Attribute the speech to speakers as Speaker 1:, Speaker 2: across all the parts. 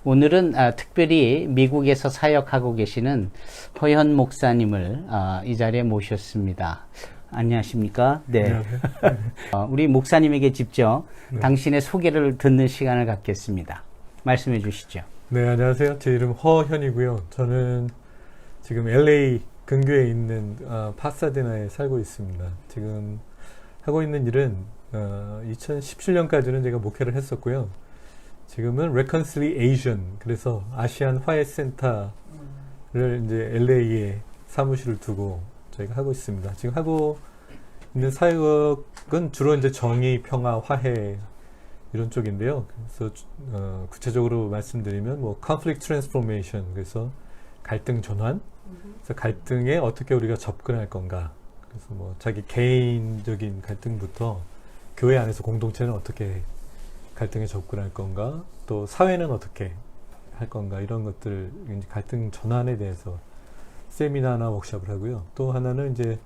Speaker 1: 오늘은 특별히 미국에서 사역하고 계시는 허현 목사님을 이 자리에 모셨습니다. 안녕하십니까? 네. 우리 목사님에게 직접 당신의 소개를 듣는 시간을 갖겠습니다. 말씀해 주시죠.
Speaker 2: 네, 안녕하세요. 제 이름 허현이고요. 저는 지금 LA 근교에 있는 파사데나에 살고 있습니다. 지금 하고 있는 일은 2017년까지는 제가 목회를 했었고요. 지금은 Reconciliation, 그래서 아시안 화해센터를 이제 LA에 사무실을 두고 저희가 하고 있습니다. 지금 하고 있는 사역은 주로 이제 정의, 평화, 화해 이런 쪽인데요. 그래서 구체적으로 말씀드리면 뭐 Conflict Transformation, 그래서 갈등 전환, 그래서 갈등에 어떻게 우리가 접근할 건가. 그래서 뭐 자기 개인적인 갈등부터 교회 안에서 공동체는 어떻게 갈등에 접근할 건가, 또 사회는 어떻게 할 건가, 이런 것들, 갈등 전환에 대해서 세미나나 워크숍을 하고요. 또 하나는 이제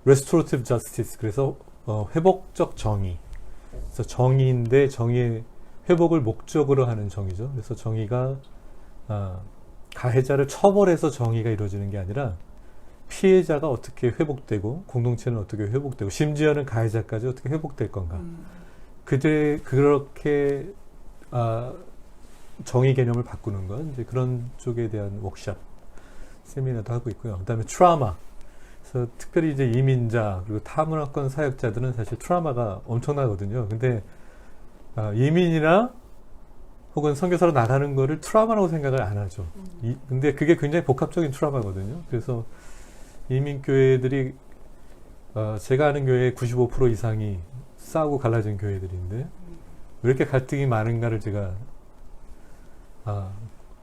Speaker 2: Restorative Justice, 그래서 회복적 정의. 그래서 정의인데 정의의 회복을 목적으로 하는 정의죠. 그래서 정의가 가해자를 처벌해서 정의가 이루어지는 게 아니라 피해자가 어떻게 회복되고 공동체는 어떻게 회복되고 심지어는 가해자까지 어떻게 회복될 건가. 그렇게 정의 개념을 바꾸는 건 이제 그런 쪽에 대한 워크숍 세미나도 하고 있고요. 그다음에 트라우마. 그래서 특별히 이제 이민자 그리고 타문화권 사역자들은 사실 트라우마가 엄청나거든요. 근데 이민이나 혹은 선교사로 나가는 거를 트라우마라고 생각을 안 하죠. 근데 그게 굉장히 복합적인 트라우마거든요. 그래서 이민교회들이 제가 아는 교회의 95% 이상이 싸우고 갈라진 교회들인데 왜 이렇게 갈등이 많은가를 제가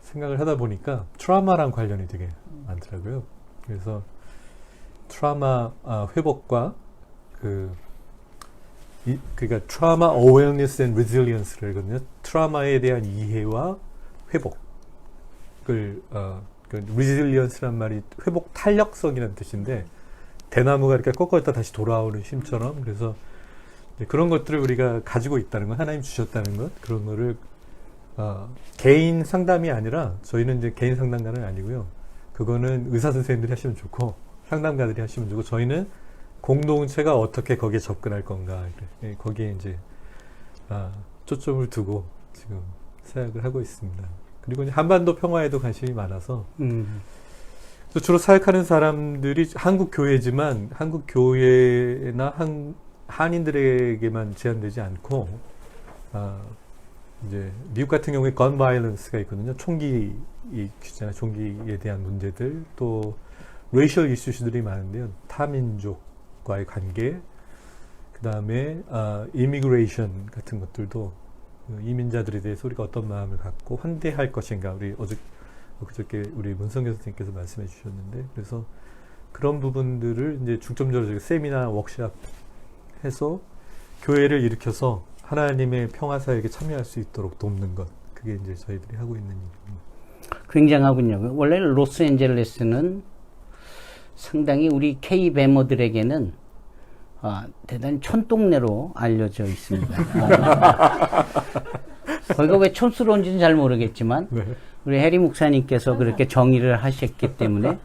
Speaker 2: 생각을 하다 보니까 트라우마랑 관련이 되게 많더라고요. 그래서 트라우마 회복과 그러니까 트라우마 어웨어니스 앤 리질리언스를 하거든요. 트라우마에 대한 이해와 회복을 그 리질리언스란 말이 회복 탄력성이라는 뜻인데 대나무가 이렇게 꺾었다 다시 돌아오는 힘처럼, 그래서 그런 것들을 우리가 가지고 있다는 것, 하나님 주셨다는 것, 그런 거를 개인 상담이 아니라 저희는 이제 개인 상담가는 아니고요. 그거는 의사 선생님들이 하시면 좋고 상담가들이 하시면 좋고 저희는 공동체가 어떻게 거기에 접근할 건가, 거기에 이제 초점을 두고 지금 사역을 하고 있습니다. 그리고 이제 한반도 평화에도 관심이 많아서 주로 사역하는 사람들이 한국 교회지만 한국 교회나 한인들에게만 제한되지 않고 이제 미국 같은 경우에 건 바이런스가 있거든요. 총기 규제나 총기에 대한 문제들, 또 레이셜 이슈들이 많은데요. 타민족과의 관계, 그 다음에 이미그레이션 같은 것들도 이민자들에 대해서 우리가 어떤 마음을 갖고 환대할 것인가, 우리 어저께 우리 문성교 선생님께서 말씀해 주셨는데, 그래서 그런 부분들을 이제 중점적으로 세미나 워크숍 해서 교회를 일으켜서 하나님의 평화 사역에 참여할 수 있도록 돕는 것, 그게 이제 저희들이 하고 있는 일입니다.
Speaker 1: 굉장하군요. 원래 로스앤젤레스는 상당히 우리 K 베머들에게는 대단히 촌동네로 알려져 있습니다. 거기가 왜 촌스러운지는 잘 모르겠지만 네. 우리 해리 목사님께서 그렇게 정의를 하셨기 때문에,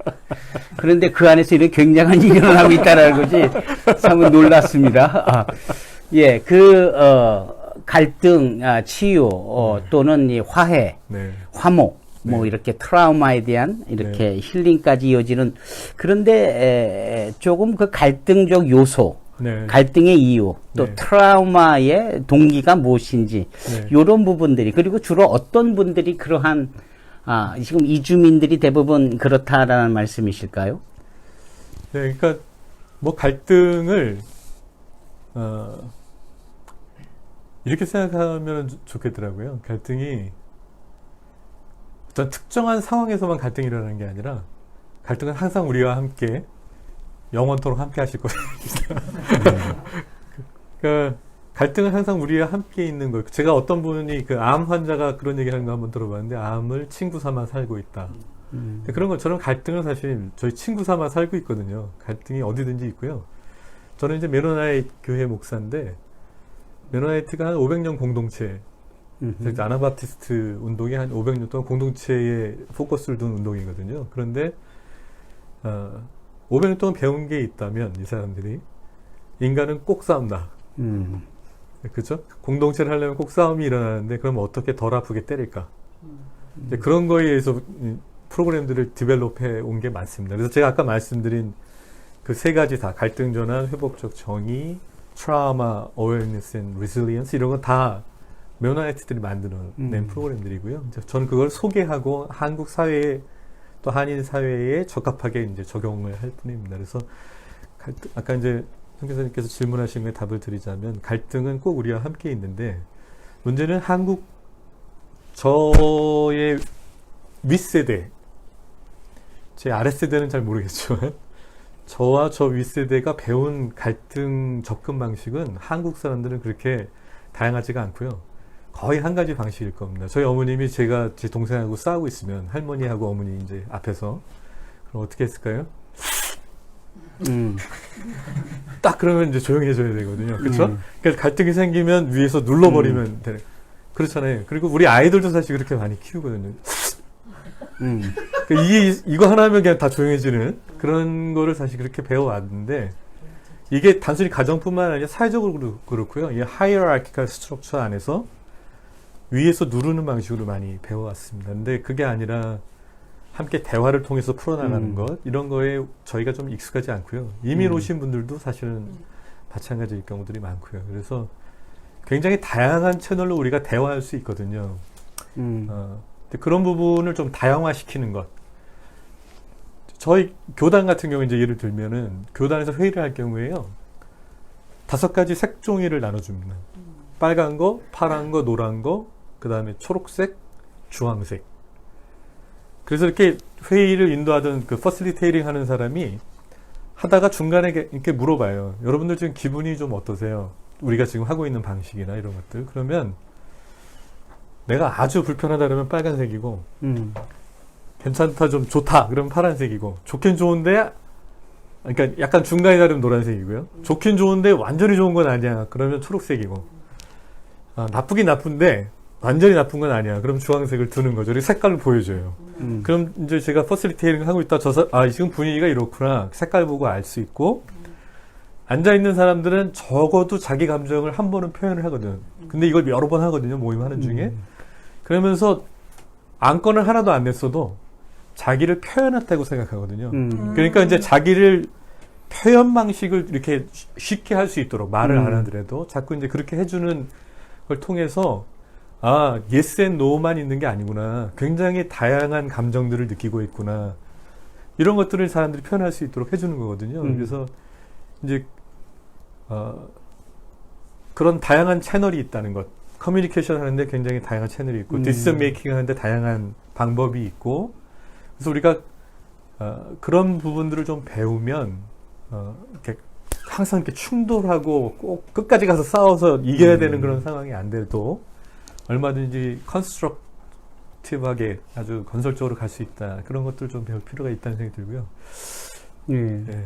Speaker 1: 그런데 그 안에서 이런 굉장한 일이 일어나고 있다는 것이 참 놀랐습니다. 예, 갈등, 치유, 또는 이 화해, 네. 화목, 뭐 이렇게 트라우마에 대한 이렇게 힐링까지 이어지는, 그런데 조금 그 갈등적 요소, 갈등의 이유, 또 트라우마의 동기가 무엇인지, 이런 부분들이, 그리고 주로 어떤 분들이 그러한 지금 이주민들이 대부분 그렇다라는 말씀이실까요?
Speaker 2: 네, 그러니까 뭐 갈등을 이렇게 생각하면 좋겠더라고요. 갈등이 어떤 특정한 상황에서만 갈등이 일어나는 게 아니라 갈등은 항상 우리와 함께 영원토록 함께 하실 거예요. 그러니까 갈등은 항상 우리와 함께 있는 거예요. 제가 어떤 분이 암 환자가 그런 얘기 하는 거 한번 들어봤는데, 암을 친구 삼아 살고 있다. 그런 것처럼 갈등은 사실 저희 친구 삼아 살고 있거든요. 갈등이 어디든지 있고요. 저는 이제 메로나이트 교회 목사인데, 메로나이트가 한 500년 공동체 아나바티스트 운동이 한 500년 동안 공동체에 포커스를 둔 운동이거든요. 그런데 500년 동안 배운 게 있다면 이 사람들이 인간은 꼭 싸운다. 그렇죠? 공동체를 하려면 꼭 싸움이 일어나는데 그러면 어떻게 덜 아프게 때릴까? 이제 그런 거에 의해서 프로그램들을 디벨롭해 온 게 많습니다. 그래서 제가 아까 말씀드린 그 세 가지 다 갈등 전환, 회복적 정의, 트라우마, 어웨어니스 앤 리실리언스 이런 건 다 메오나이트들이 만들어낸 프로그램들이고요. 이제 저는 그걸 소개하고 한국 사회에 또 한인 사회에 적합하게 이제 적용을 할 뿐입니다. 그래서 아까 이제 송 교수님께서 질문하신 거에 답을 드리자면 갈등은 꼭 우리와 함께 있는데 문제는 한국 저의 윗세대 제 아랫세대는 잘 모르겠지만 저와 저 윗세대가 배운 갈등 접근 방식은 한국 사람들은 그렇게 다양하지가 않고요. 거의 한 가지 방식일 겁니다. 저희 어머님이 제가 제 동생하고 싸우고 있으면 할머니하고 어머니 이제 앞에서 그럼 어떻게 했을까요? 딱 그러면 이제 조용해져야 되거든요. 그렇죠? 그러니까 갈등이 생기면 위에서 눌러버리면 되는. 그렇잖아요. 그리고 우리 아이들도 사실 그렇게 많이 키우거든요. 그러니까 이거 하나면 그냥 다 조용해지는 그런 거를 사실 그렇게 배워왔는데 이게 단순히 가정뿐만 아니라 사회적으로 그렇고요. 이 하이어라키컬 스트럭처 안에서 위에서 누르는 방식으로 많이 배워왔습니다. 근데 그게 아니라 함께 대화를 통해서 풀어나가는 것 이런 거에 저희가 좀 익숙하지 않고요. 이미 오신 분들도 사실은 마찬가지일 경우들이 많고요. 그래서 굉장히 다양한 채널로 우리가 대화할 수 있거든요. 그런 부분을 좀 다양화시키는 것. 저희 교단 같은 경우 이제 예를 들면은 교단에서 회의를 할 경우에요. 5가지 색종이를 나눠줍니다. 빨간 거, 파란 거, 노란 거, 그 다음에 초록색, 주황색. 그래서 이렇게 회의를 인도하던 그 퍼실리테이팅 하는 사람이 하다가 중간에 이렇게 물어봐요. 여러분들 지금 기분이 좀 어떠세요? 우리가 지금 하고 있는 방식이나 이런 것들. 그러면 내가 아주 불편하다 그러면 빨간색이고 괜찮다 좀 좋다 그러면 파란색이고 좋긴 좋은데 그러니까 약간 중간이다 그러면 노란색이고요. 좋긴 좋은데 완전히 좋은 건 아니야. 그러면 초록색이고 나쁘긴 나쁜데 완전히 나쁜 건 아니야. 그럼 주황색을 두는 거죠. 이렇게 색깔을 보여줘요. 그럼 이제 제가 퍼실리테이팅 하고 있다 지금 분위기가 이렇구나. 색깔 보고 알 수 있고 앉아있는 사람들은 적어도 자기 감정을 한 번은 표현을 하거든. 근데 이걸 여러 번 하거든요. 모임하는 중에. 그러면서 안건을 하나도 안 냈어도 자기를 표현했다고 생각하거든요. 그러니까 이제 자기를 표현 방식을 이렇게 쉽게 할 수 있도록 말을 안 하더라도 자꾸 이제 그렇게 해주는 걸 통해서 yes and no만 있는 게 아니구나. 굉장히 다양한 감정들을 느끼고 있구나. 이런 것들을 사람들이 표현할 수 있도록 해주는 거거든요. 그래서 이제 그런 다양한 채널이 있다는 것. 커뮤니케이션 하는데 굉장히 다양한 채널이 있고 디시전 메이킹 하는데 다양한 방법이 있고 그래서 우리가 그런 부분들을 좀 배우면 이렇게 항상 이렇게 충돌하고 꼭 끝까지 가서 싸워서 이겨야 되는 그런 상황이 안 돼도 얼마든지 컨스트럭티브하게 아주 건설적으로 갈 수 있다. 그런 것들 좀 배울 필요가 있다는 생각이 들고요. 네.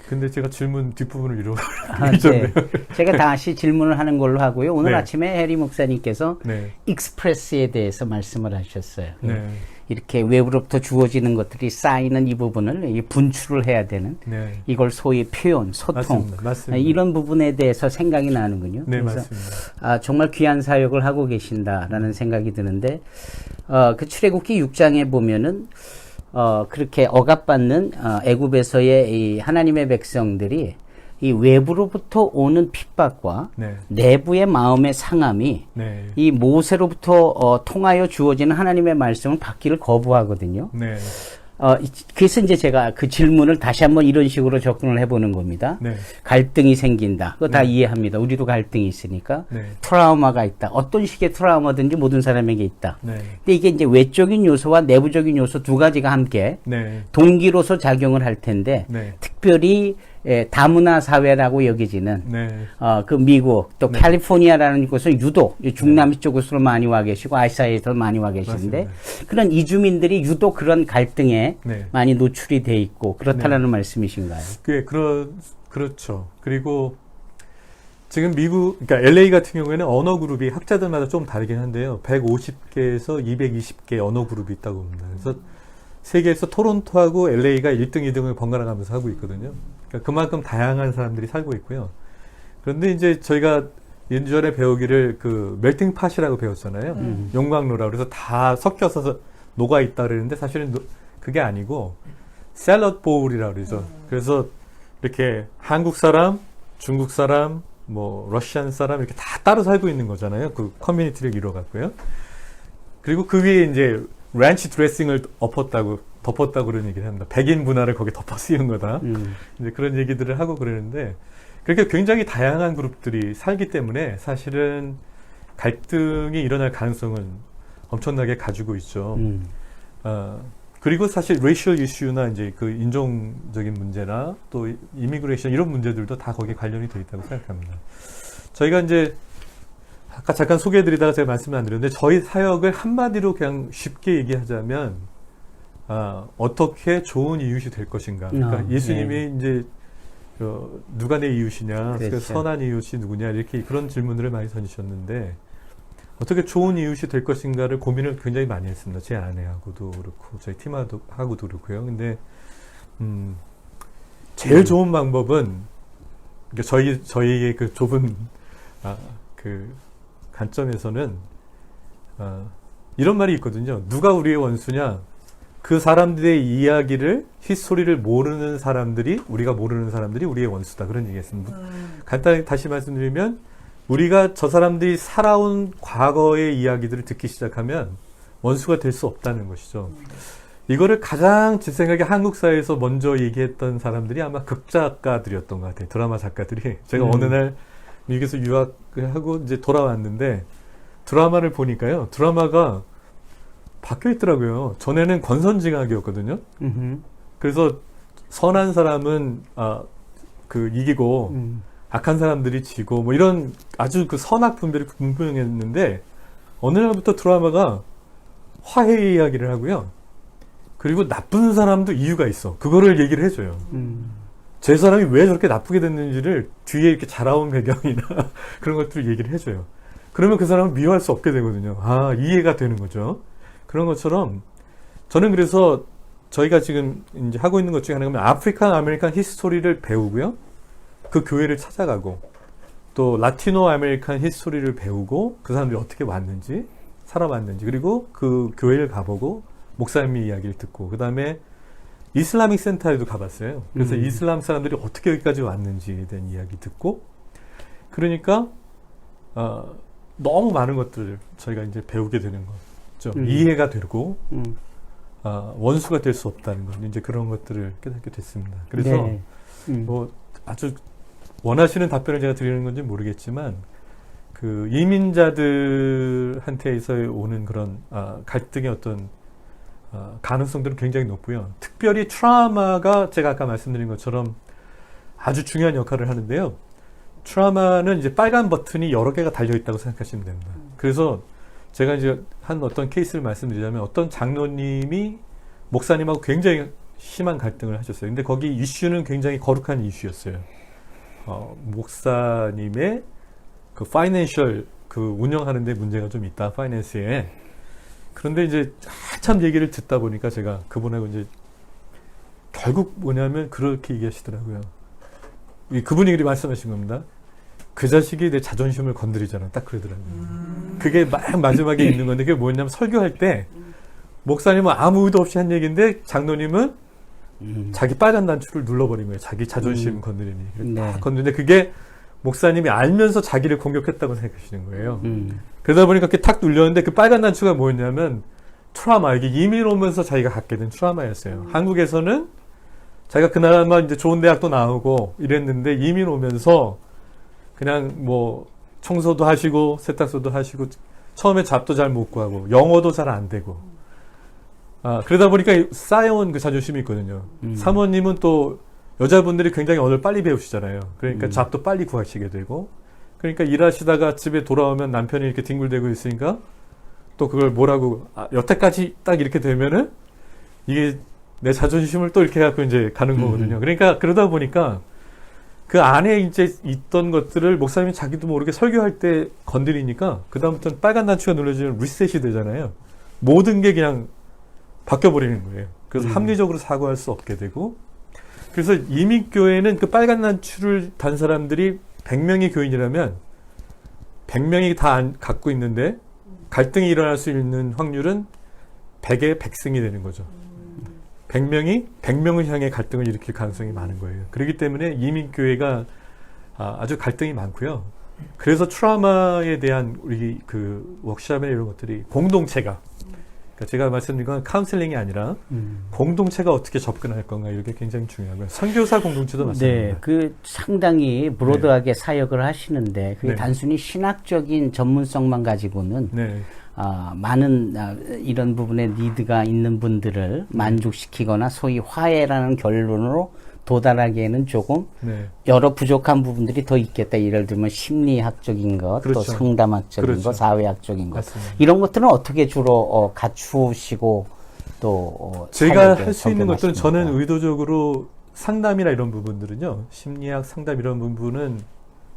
Speaker 2: 근데 제가 질문 뒷부분을 잊었네요.
Speaker 1: 네. 제가 다시 질문을 하는 걸로 하고요. 오늘
Speaker 2: 네.
Speaker 1: 아침에 해리 목사님께서
Speaker 2: 네.
Speaker 1: 익스프레스에 대해서 말씀을 하셨어요.
Speaker 2: 네.
Speaker 1: 이렇게 외부로부터 주어지는 것들이 쌓이는 이 부분을 분출을 해야 되는
Speaker 2: 네.
Speaker 1: 이걸 소위 표현, 소통
Speaker 2: 맞습니다.
Speaker 1: 이런 부분에 대해서 생각이 나는군요.
Speaker 2: 네,
Speaker 1: 그래서
Speaker 2: 맞습니다.
Speaker 1: 정말 귀한 사역을 하고 계신다라는 생각이 드는데 그 출애굽기 6장에 보면은 그렇게 억압받는 애굽에서의 이 하나님의 백성들이 이 외부로부터 오는 핍박과
Speaker 2: 네.
Speaker 1: 내부의 마음의 상함이
Speaker 2: 네.
Speaker 1: 이 모세로부터 통하여 주어지는 하나님의 말씀을 받기를 거부하거든요.
Speaker 2: 네.
Speaker 1: 그래서 이제 제가 그 질문을 다시 한번 이런 식으로 접근을 해보는 겁니다.
Speaker 2: 네.
Speaker 1: 갈등이 생긴다. 그거 다 이해합니다. 우리도 갈등이 있으니까.
Speaker 2: 네.
Speaker 1: 트라우마가 있다. 어떤 식의 트라우마든지 모든 사람에게 있다.
Speaker 2: 네.
Speaker 1: 근데 이게 이제 외적인 요소와 내부적인 요소 두 가지가 함께
Speaker 2: 네.
Speaker 1: 동기로서 작용을 할 텐데
Speaker 2: 네.
Speaker 1: 특별히 다문화 사회라고 여기지는
Speaker 2: 네.
Speaker 1: 그 미국 또
Speaker 2: 네.
Speaker 1: 캘리포니아라는 곳은 유독 중남미 쪽으로 많이 와 계시고 아시아에서 많이 와 계시는데
Speaker 2: 맞습니다.
Speaker 1: 그런 이주민들이 유독 그런 갈등에
Speaker 2: 네.
Speaker 1: 많이 노출이 돼 있고 그렇다라는 말씀이신가요?
Speaker 2: 그렇죠. 그리고 지금 그러니까 LA 같은 경우에는 언어 그룹이 학자들마다 좀 다르긴 한데요. 150개에서 220개 언어 그룹이 있다고 봅니다. 그래서 세계에서 토론토하고 LA가 1등, 2등을 번갈아 가면서 하고 있거든요. 그러니까 그만큼 다양한 사람들이 살고 있고요. 그런데 이제 저희가 예전에 배우기를 그 멜팅 팟이라고 배웠잖아요. 용광로라. 그래서 다 섞여서 녹아 있다 그랬는데 사실은 그게 아니고 샐러드 보울이라고 그러죠. 그래서 이렇게 한국 사람, 중국 사람, 뭐 러시안 사람 이렇게 다 따로 살고 있는 거잖아요. 그 커뮤니티를 이루어 갖고요. 그리고 그 위에 이제 란치 드레싱을 덮었다고 그런 얘기를 합니다. 백인 문화를 거기에 덮어 씌운 거다. 이제 그런 얘기들을 하고 그러는데 그렇게 굉장히 다양한 그룹들이 살기 때문에 사실은 갈등이 일어날 가능성은 엄청나게 가지고 있죠. 그리고 사실 레이셜 이슈나 이제 그 인종적인 문제나 또 이미그레이션 이런 문제들도 다 거기에 관련이 되어 있다고 생각합니다. 저희가 이제 아까 잠깐 소개해드리다가 제가 말씀을 안 드렸는데 저희 사역을 한마디로 그냥 쉽게 얘기하자면 어떻게 좋은 이웃이 될 것인가. 그러니까 예수님이 이제 누가 내 이웃이냐,
Speaker 1: 그렇죠.
Speaker 2: 선한 이웃이 누구냐 이렇게 그런 질문들을 많이 던지셨는데 어떻게 좋은 이웃이 될 것인가를 고민을 굉장히 많이 했습니다. 제 아내하고도 그렇고 저희 팀하고도 그렇고요. 근데 제일 좋은 방법은 그러니까 저희의 그 좁은 그 관점에서는 이런 말이 있거든요. 누가 우리의 원수냐? 그 사람들의 이야기를 히스토리를 모르는 사람들이 우리가 모르는 사람들이 우리의 원수다. 그런 얘기했습니다. 간단히 다시 말씀드리면 우리가 저 사람들이 살아온 과거의 이야기들을 듣기 시작하면 원수가 될 수 없다는 것이죠. 이거를 가장 제 생각에 한국 사회에서 먼저 얘기했던 사람들이 아마 극작가들이었던 것 같아요. 드라마 작가들이. 제가 어느 날 미국에서 유학을 하고 이제 돌아왔는데 드라마를 보니까요. 드라마가 바뀌어 있더라고요. 전에는 권선징악이었거든요. 그래서 선한 사람은 이기고 악한 사람들이 지고 뭐 이런 아주 그 선악 분별이 분명했는데 어느 날부터 드라마가 화해의 이야기를 하고요. 그리고 나쁜 사람도 이유가 있어. 그거를 얘기를 해줘요. 제 사람이 왜 저렇게 나쁘게 됐는지를 뒤에 이렇게 자라온 배경이나 그런 것들을 얘기를 해줘요. 그러면 그 사람은 미워할 수 없게 되거든요. 이해가 되는 거죠. 그런 것처럼 저는 그래서 저희가 지금 이제 하고 있는 것 중에 하나가 아프리칸 아메리칸 히스토리를 배우고요. 그 교회를 찾아가고 또 라티노 아메리칸 히스토리를 배우고 그 사람들이 어떻게 왔는지 살아왔는지 그리고 그 교회를 가보고 목사님의 이야기를 듣고 그 다음에 이슬라믹 센터에도 가봤어요. 그래서 이슬람 사람들이 어떻게 여기까지 왔는지에 대한 이야기 듣고 그러니까 너무 많은 것들을 저희가 이제 배우게 되는 거죠. 이해가 되고 원수가 될 수 없다는 것 이제 그런 것들을 깨닫게 됐습니다. 그래서 뭐 아주 원하시는 답변을 제가 드리는 건지 모르겠지만 그 이민자들한테서 오는 그런 갈등의 어떤 가능성들은 굉장히 높고요. 특별히 트라우마가 제가 아까 말씀드린 것처럼 아주 중요한 역할을 하는데요. 트라우마는 이제 빨간 버튼이 여러 개가 달려 있다고 생각하시면 됩니다. 그래서 제가 이제 한 어떤 케이스를 말씀드리자면 어떤 장로님이 목사님하고 굉장히 심한 갈등을 하셨어요. 근데 거기 이슈는 굉장히 거룩한 이슈였어요. 목사님의 그 파이낸셜 그 운영하는 데 문제가 좀 있다. 파이낸스에. 그런데 이제 한참 얘기를 듣다 보니까 제가 그분하고 이제 결국 뭐냐면 그렇게 얘기하시더라고요. 그분이 그렇게 말씀하신 겁니다. 그 자식이 내 자존심을 건드리잖아. 딱 그러더라고요. 그게 막 마지막에 있는 건데 그게 뭐냐면 설교할 때 목사님은 아무 의도 없이 한 얘기인데 장로님은 자기 빨간 단추를 눌러버린 거예요. 자기 자존심 건드리니. 네. 건드리는데 그게 목사님이 알면서 자기를 공격했다고 생각하시는 거예요. 그러다 보니까 그렇게 탁 눌렸는데 그 빨간 단추가 뭐였냐면 트라우마. 이게 이민 오면서 자기가 갖게 된 트라우마였어요. 한국에서는 자기가 그나마 이제 좋은 대학도 나오고 이랬는데 이민 오면서 그냥 뭐 청소도 하시고 세탁소도 하시고 처음에 잡도 잘 못 구하고 영어도 잘 안 되고 그러다 보니까 쌓여온 그 자존심이 있거든요. 사모님은 또 여자분들이 굉장히 언어를 빨리 배우시잖아요. 그러니까 잡도 빨리 구하시게 되고 그러니까 일하시다가 집에 돌아오면 남편이 이렇게 뒹굴대고 있으니까 또 그걸 뭐라고 여태까지 딱 이렇게 되면은 이게 내 자존심을 또 이렇게 갖고 이제 가는 거거든요. 그러니까 그러다 보니까 그 안에 이제 있던 것들을 목사님이 자기도 모르게 설교할 때 건드리니까 그다음부터는 빨간 단추가 눌러지면 리셋이 되잖아요. 모든 게 그냥 바뀌어버리는 거예요. 그래서 합리적으로 사고할 수 없게 되고, 그래서 이민교회는 그 빨간 단추를 단 사람들이 100명의 교인이라면 100명이 다 갖고 있는데 갈등이 일어날 수 있는 확률은 100의 100승이 되는 거죠. 100명이 100명을 향해 갈등을 일으킬 가능성이 많은 거예요. 그렇기 때문에 이민교회가 아주 갈등이 많고요. 그래서 트라우마에 대한 우리 그 워크숍이나 이런 것들이 공동체가, 그러니까 제가 말씀드린 건 카운슬링이 아니라 공동체가 어떻게 접근할 건가, 이게 굉장히 중요하고요. 선교사 공동체도 마찬가지입니다.
Speaker 1: 네, 그 상당히 브로드하게 사역을 하시는데 그게
Speaker 2: 네.
Speaker 1: 단순히 신학적인 전문성만 가지고는
Speaker 2: 네.
Speaker 1: 많은 이런 부분에 니드가 있는 분들을 만족시키거나 소위 화해라는 결론으로 도달하기에는 조금
Speaker 2: 네.
Speaker 1: 여러 부족한 부분들이 더 있겠다. 예를 들면 심리학적인 것,
Speaker 2: 그렇죠.
Speaker 1: 또 상담학적인
Speaker 2: 그렇죠.
Speaker 1: 것, 사회학적인 것.
Speaker 2: 맞습니다.
Speaker 1: 이런 것들은 어떻게 주로 갖추시고 또
Speaker 2: 제가 할 수 있는 것들은
Speaker 1: 적용하십니까?
Speaker 2: 저는 의도적으로 상담이나 이런 부분들은요, 심리학 상담 이런 부분은,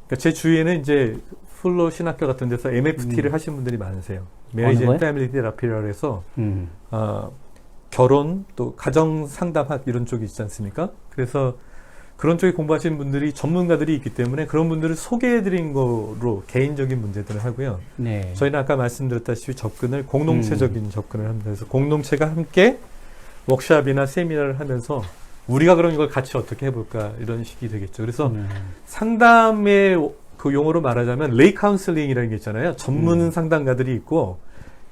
Speaker 2: 그러니까 제 주위에는 이제 플로 신학교 같은 데서 MFT를 하신 분들이 많으세요. Marriage and Family Therapy라고 해서 결혼 또 가정 상담학 이런 쪽이 있지 않습니까? 그래서 그런 쪽에 공부하시는 분들이 전문가들이 있기 때문에 그런 분들을 소개해드린 거로 개인적인 문제들을 하고요.
Speaker 1: 네.
Speaker 2: 저희는 아까 말씀드렸다시피 접근을 공동체적인 접근을 합니다. 그래서 공동체가 함께 워크숍이나 세미나를 하면서 우리가 그럼 이걸 같이 어떻게 해볼까, 이런 식이 되겠죠. 그래서 상담의 그 용어로 말하자면 레이 카운슬링이라는 게 있잖아요. 전문 상담가들이 있고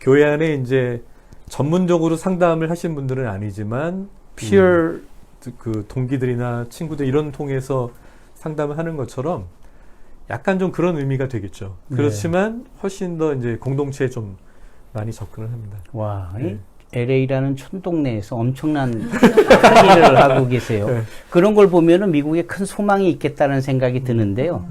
Speaker 2: 교회 안에 이제 전문적으로 상담을 하신 분들은 아니지만 피어 그 동기들이나 친구들 이런 통해서 상담을 하는 것처럼 약간 좀 그런 의미가 되겠죠.
Speaker 1: 네.
Speaker 2: 그렇지만 훨씬 더 이제 공동체에 좀 많이 접근을 합니다.
Speaker 1: 와,
Speaker 2: 네.
Speaker 1: LA라는 촌동네에서 엄청난 큰 일을 하고 계세요.
Speaker 2: 네.
Speaker 1: 그런 걸 보면은 미국에 큰 소망이 있겠다는 생각이 드는데요.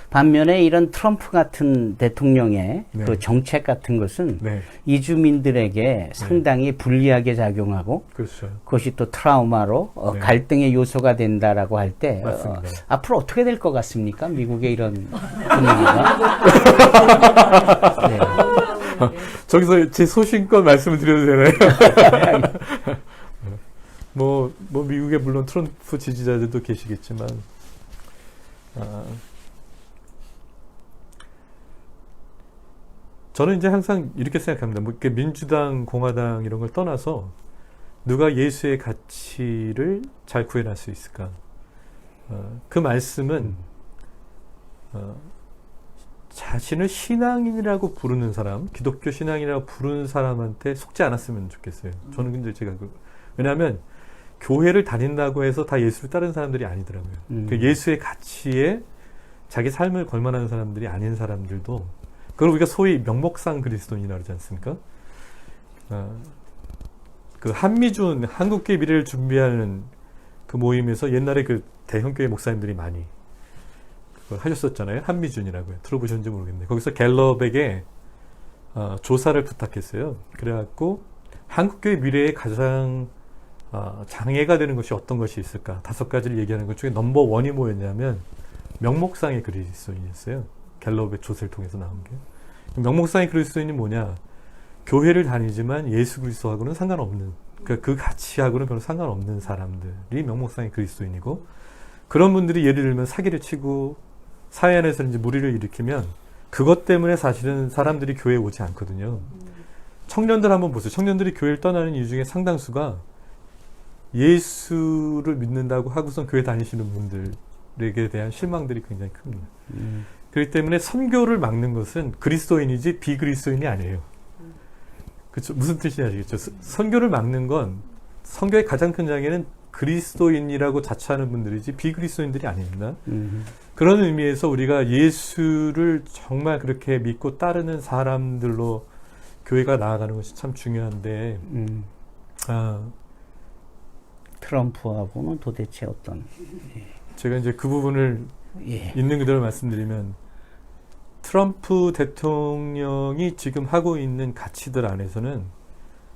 Speaker 1: 반면에 이런 트럼프 같은 대통령의
Speaker 2: 네.
Speaker 1: 그 정책 같은 것은
Speaker 2: 네,
Speaker 1: 이주민들에게 상당히 불리하게 작용하고
Speaker 2: 그렇죠.
Speaker 1: 그것이 또 트라우마로
Speaker 2: 네.
Speaker 1: 갈등의 요소가 된다라고 할 때
Speaker 2: 맞습니다.
Speaker 1: 앞으로 어떻게 될 것 같습니까? 미국의 이런 분위기가. 네.
Speaker 2: 저기서 제 소신껏 말씀을 드려도 되나요? 뭐 미국에 물론 트럼프 지지자들도 계시겠지만, 저는 이제 항상 이렇게 생각합니다. 뭐 이렇게 민주당, 공화당 이런 걸 떠나서 누가 예수의 가치를 잘 구현할 수 있을까? 그 말씀은 자신을 신앙인이라고 부르는 사람, 기독교 신앙이라고 부르는 사람한테 속지 않았으면 좋겠어요. 저는 근데 제가 왜냐하면 교회를 다닌다고 해서 다 예수를 따르는 사람들이 아니더라고요. 그 예수의 가치에 자기 삶을 걸만한 사람들이 아닌 사람들도, 그걸 우리가 소위 명목상 그리스도인이라고 그러지 않습니까? 그 한미준 한국교회 미래를 준비하는 그 모임에서 옛날에 그 대형교회 목사님들이 많이 그걸 하셨었잖아요. 한미준이라고요. 들어보셨는지 모르겠네요. 거기서 갤럽에게 조사를 부탁했어요. 그래갖고 한국교회 미래에 가장 장애가 되는 것이 어떤 것이 있을까? 5가지를 얘기하는 것 중에 넘버 1이 뭐였냐면 명목상의 그리스도인이었어요. 갤럽의 조사를 통해서 나온 게. 명목상의 그리스도인이 뭐냐? 교회를 다니지만 예수 그리스도하고는 상관없는, 그러니까 그 가치하고는 별로 상관없는 사람들이 명목상의 그리스도인이고, 그런 분들이 예를 들면 사기를 치고 사회 안에서 이제 무리를 일으키면 그것 때문에 사실은 사람들이 교회에 오지 않거든요. 청년들 한번 보세요. 청년들이 교회를 떠나는 이유 중에 상당수가 예수를 믿는다고 하고선 교회 다니시는 분들에게 대한 실망들이 굉장히 큽니다. 그렇기 때문에 선교를 막는 것은 그리스도인이지 비그리스도인이 아니에요. 그렇죠? 무슨 뜻인지 아시겠죠? 선교를 막는 건, 선교의 가장 큰 장애는 그리스도인이라고 자처하는 분들이지 비그리스도인들이 아닙니다. 그런 의미에서 우리가 예수를 정말 그렇게 믿고 따르는 사람들로 교회가 나아가는 것이 참 중요한데,
Speaker 1: 트럼프하고는 도대체 어떤?
Speaker 2: 제가 이제 그 부분을 있는 그대로 말씀드리면, 트럼프 대통령이 지금 하고 있는 가치들 안에서는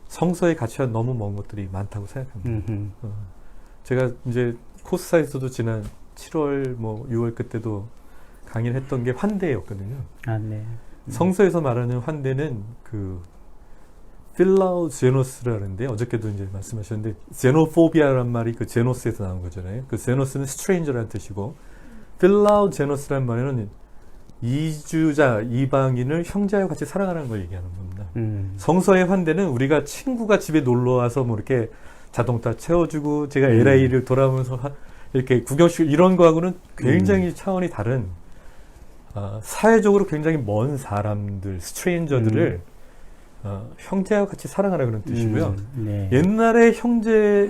Speaker 2: 성서의 가치와 너무 먼 것들이 많다고 생각합니다. 제가 이제 코스사에서도 지난 7월 뭐 6월 그때도 강의를 했던 게 환대였거든요.
Speaker 1: 아, 네.
Speaker 2: 성서에서 말하는 환대는 그 필라우제노스라는데 어저께도 이제 말씀하셨는데 제노포비아란 말이 그 제노스에서 나온 거잖아요. 그 제노스는 스트레인저라는 뜻이고 필라우제노스란 말에는 이주자, 이방인을 형제와 같이 사랑하는 걸 얘기하는 겁니다. 성서의 환대는 우리가 친구가 집에 놀러 와서 뭐 이렇게 자동차 채워주고 제가 LA를 돌아오면서 이렇게 구경시키고 이런 거하고는 굉장히 차원이 다른 사회적으로 굉장히 먼 사람들, 스트레인저들을 형제와 같이 사랑하라 그런 뜻이고요.
Speaker 1: 네.
Speaker 2: 옛날에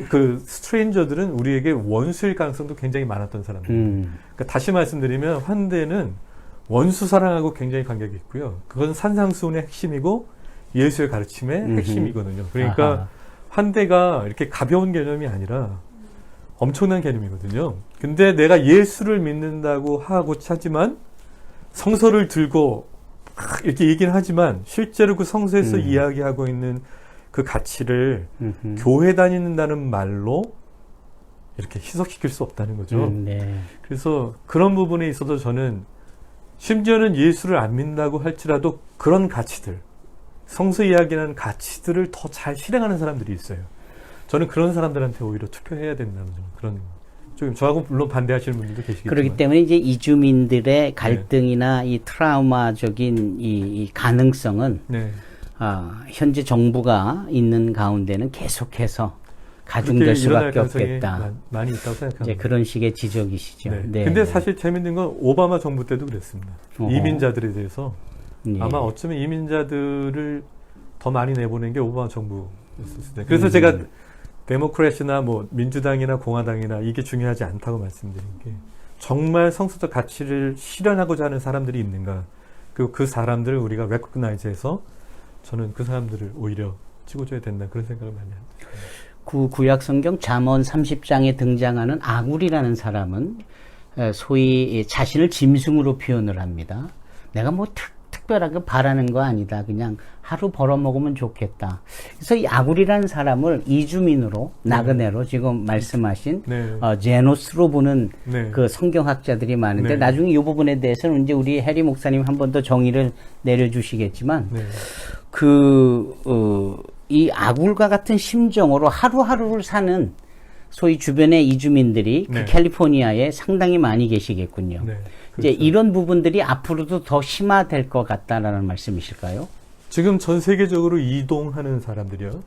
Speaker 2: 그 스트레인저들은 우리에게 원수일 가능성도 굉장히 많았던 사람들. 그러니까 다시 말씀드리면 환대는 원수 사랑하고 굉장히 관계가 있고요. 그건 산상수훈의 핵심이고 예수의 가르침의 핵심이거든요. 그러니까
Speaker 1: 아하.
Speaker 2: 환대가 이렇게 가벼운 개념이 아니라 엄청난 개념이거든요. 근데 내가 예수를 믿는다고 하지만 성서를 들고 이렇게 얘기는 하지만 실제로 그 성서에서 이야기하고 있는 그 가치를 교회 다닌다는 말로 이렇게 희석시킬 수 없다는 거죠.
Speaker 1: 네.
Speaker 2: 그래서 그런 부분에 있어서 저는 심지어는 예수를 안 믿는다고 할지라도 그런 가치들, 성서 이야기하는 가치들을 더 잘 실행하는 사람들이 있어요. 저는 그런 사람들한테 오히려 투표해야 된다는 그런 좀 저하고 물론 반대하시는 분들도 계시겠지만
Speaker 1: 그렇기 때문에 이제 이주민들의 갈등이나 이 트라우마적인 이 가능성은
Speaker 2: 네.
Speaker 1: 현재 정부가 있는 가운데는 계속해서 가중될 수밖에 없겠다.
Speaker 2: 많이 있다고 생각합니다.
Speaker 1: 이제 그런 식의 지적이시죠.
Speaker 2: 네.
Speaker 1: 네.
Speaker 2: 근데 사실 재밌는 건 오바마 정부 때도 그랬습니다. 이민자들에 대해서
Speaker 1: 네.
Speaker 2: 아마 어쩌면 이민자들을 더 많이 내보낸 게 오바마 정부였을 때. 그래서 제가 데모크래시나 뭐 민주당이나 공화당이나 이게 중요하지 않다고 말씀드린 게 정말 성서적 가치를 실현하고자 하는 사람들이 있는가. 그리고 그 사람들을 우리가 레코그나이즈해서 저는 그 사람들을 오히려 찍어줘야 된다. 그런 생각을 많이 합니다.
Speaker 1: 그 구약 성경 잠언 30장에 등장하는 아굴이라는 사람은 소위 자신을 짐승으로 표현을 합니다. 내가 뭐 특별하게 바라는 거 아니다. 그냥 하루 벌어먹으면 좋겠다. 그래서 이 아굴이라는 사람을 이주민으로 나그네로 지금 말씀하신 제노스로 보는 그 성경학자들이 많은데 나중에 이 부분에 대해서는 이제 우리 해리 목사님 한 번 더 정의를 내려주시겠지만 이 아굴과 같은 심정으로 하루하루를 사는 소위 주변의 이주민들이 그 캘리포니아에 상당히 많이 계시겠군요. 그렇죠. 이제 이런 부분들이 앞으로도 더 심화될 것 같다라는 말씀이실까요?
Speaker 2: 지금 전 세계적으로 이동하는 사람들이요.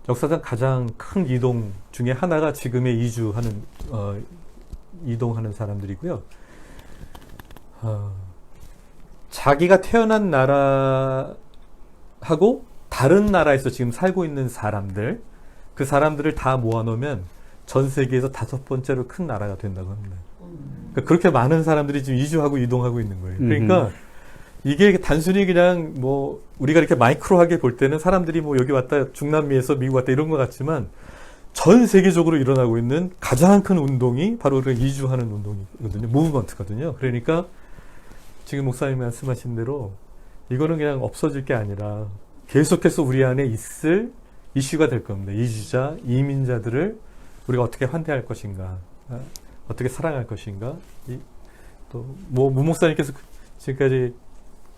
Speaker 2: 역사상 가장 큰 이동 중에 하나가 지금의 이동하는 사람들이고요. 자기가 태어난 나라하고 다른 나라에서 지금 살고 있는 사람들, 그 사람들을 다 모아놓으면 전 세계에서 5번째로 큰 나라가 된다고 합니다. 그러니까 그렇게 많은 사람들이 지금 이주하고 이동하고 있는 거예요. 그러니까 이게 단순히 그냥 뭐 우리가 이렇게 마이크로하게 볼 때는 사람들이 뭐 여기 왔다 중남미에서 미국 왔다 이런 것 같지만 전 세계적으로 일어나고 있는 가장 큰 운동이 바로 그 이주하는 운동이거든요. 무브먼트거든요. 그러니까 지금 목사님 말씀하신 대로 이거는 그냥 없어질 게 아니라 계속해서 우리 안에 있을 이슈가 될 겁니다. 이주자, 이민자들을 우리가 어떻게 환대할 것인가, 어떻게 사랑할 것인가. 또 뭐 무목사님께서 지금까지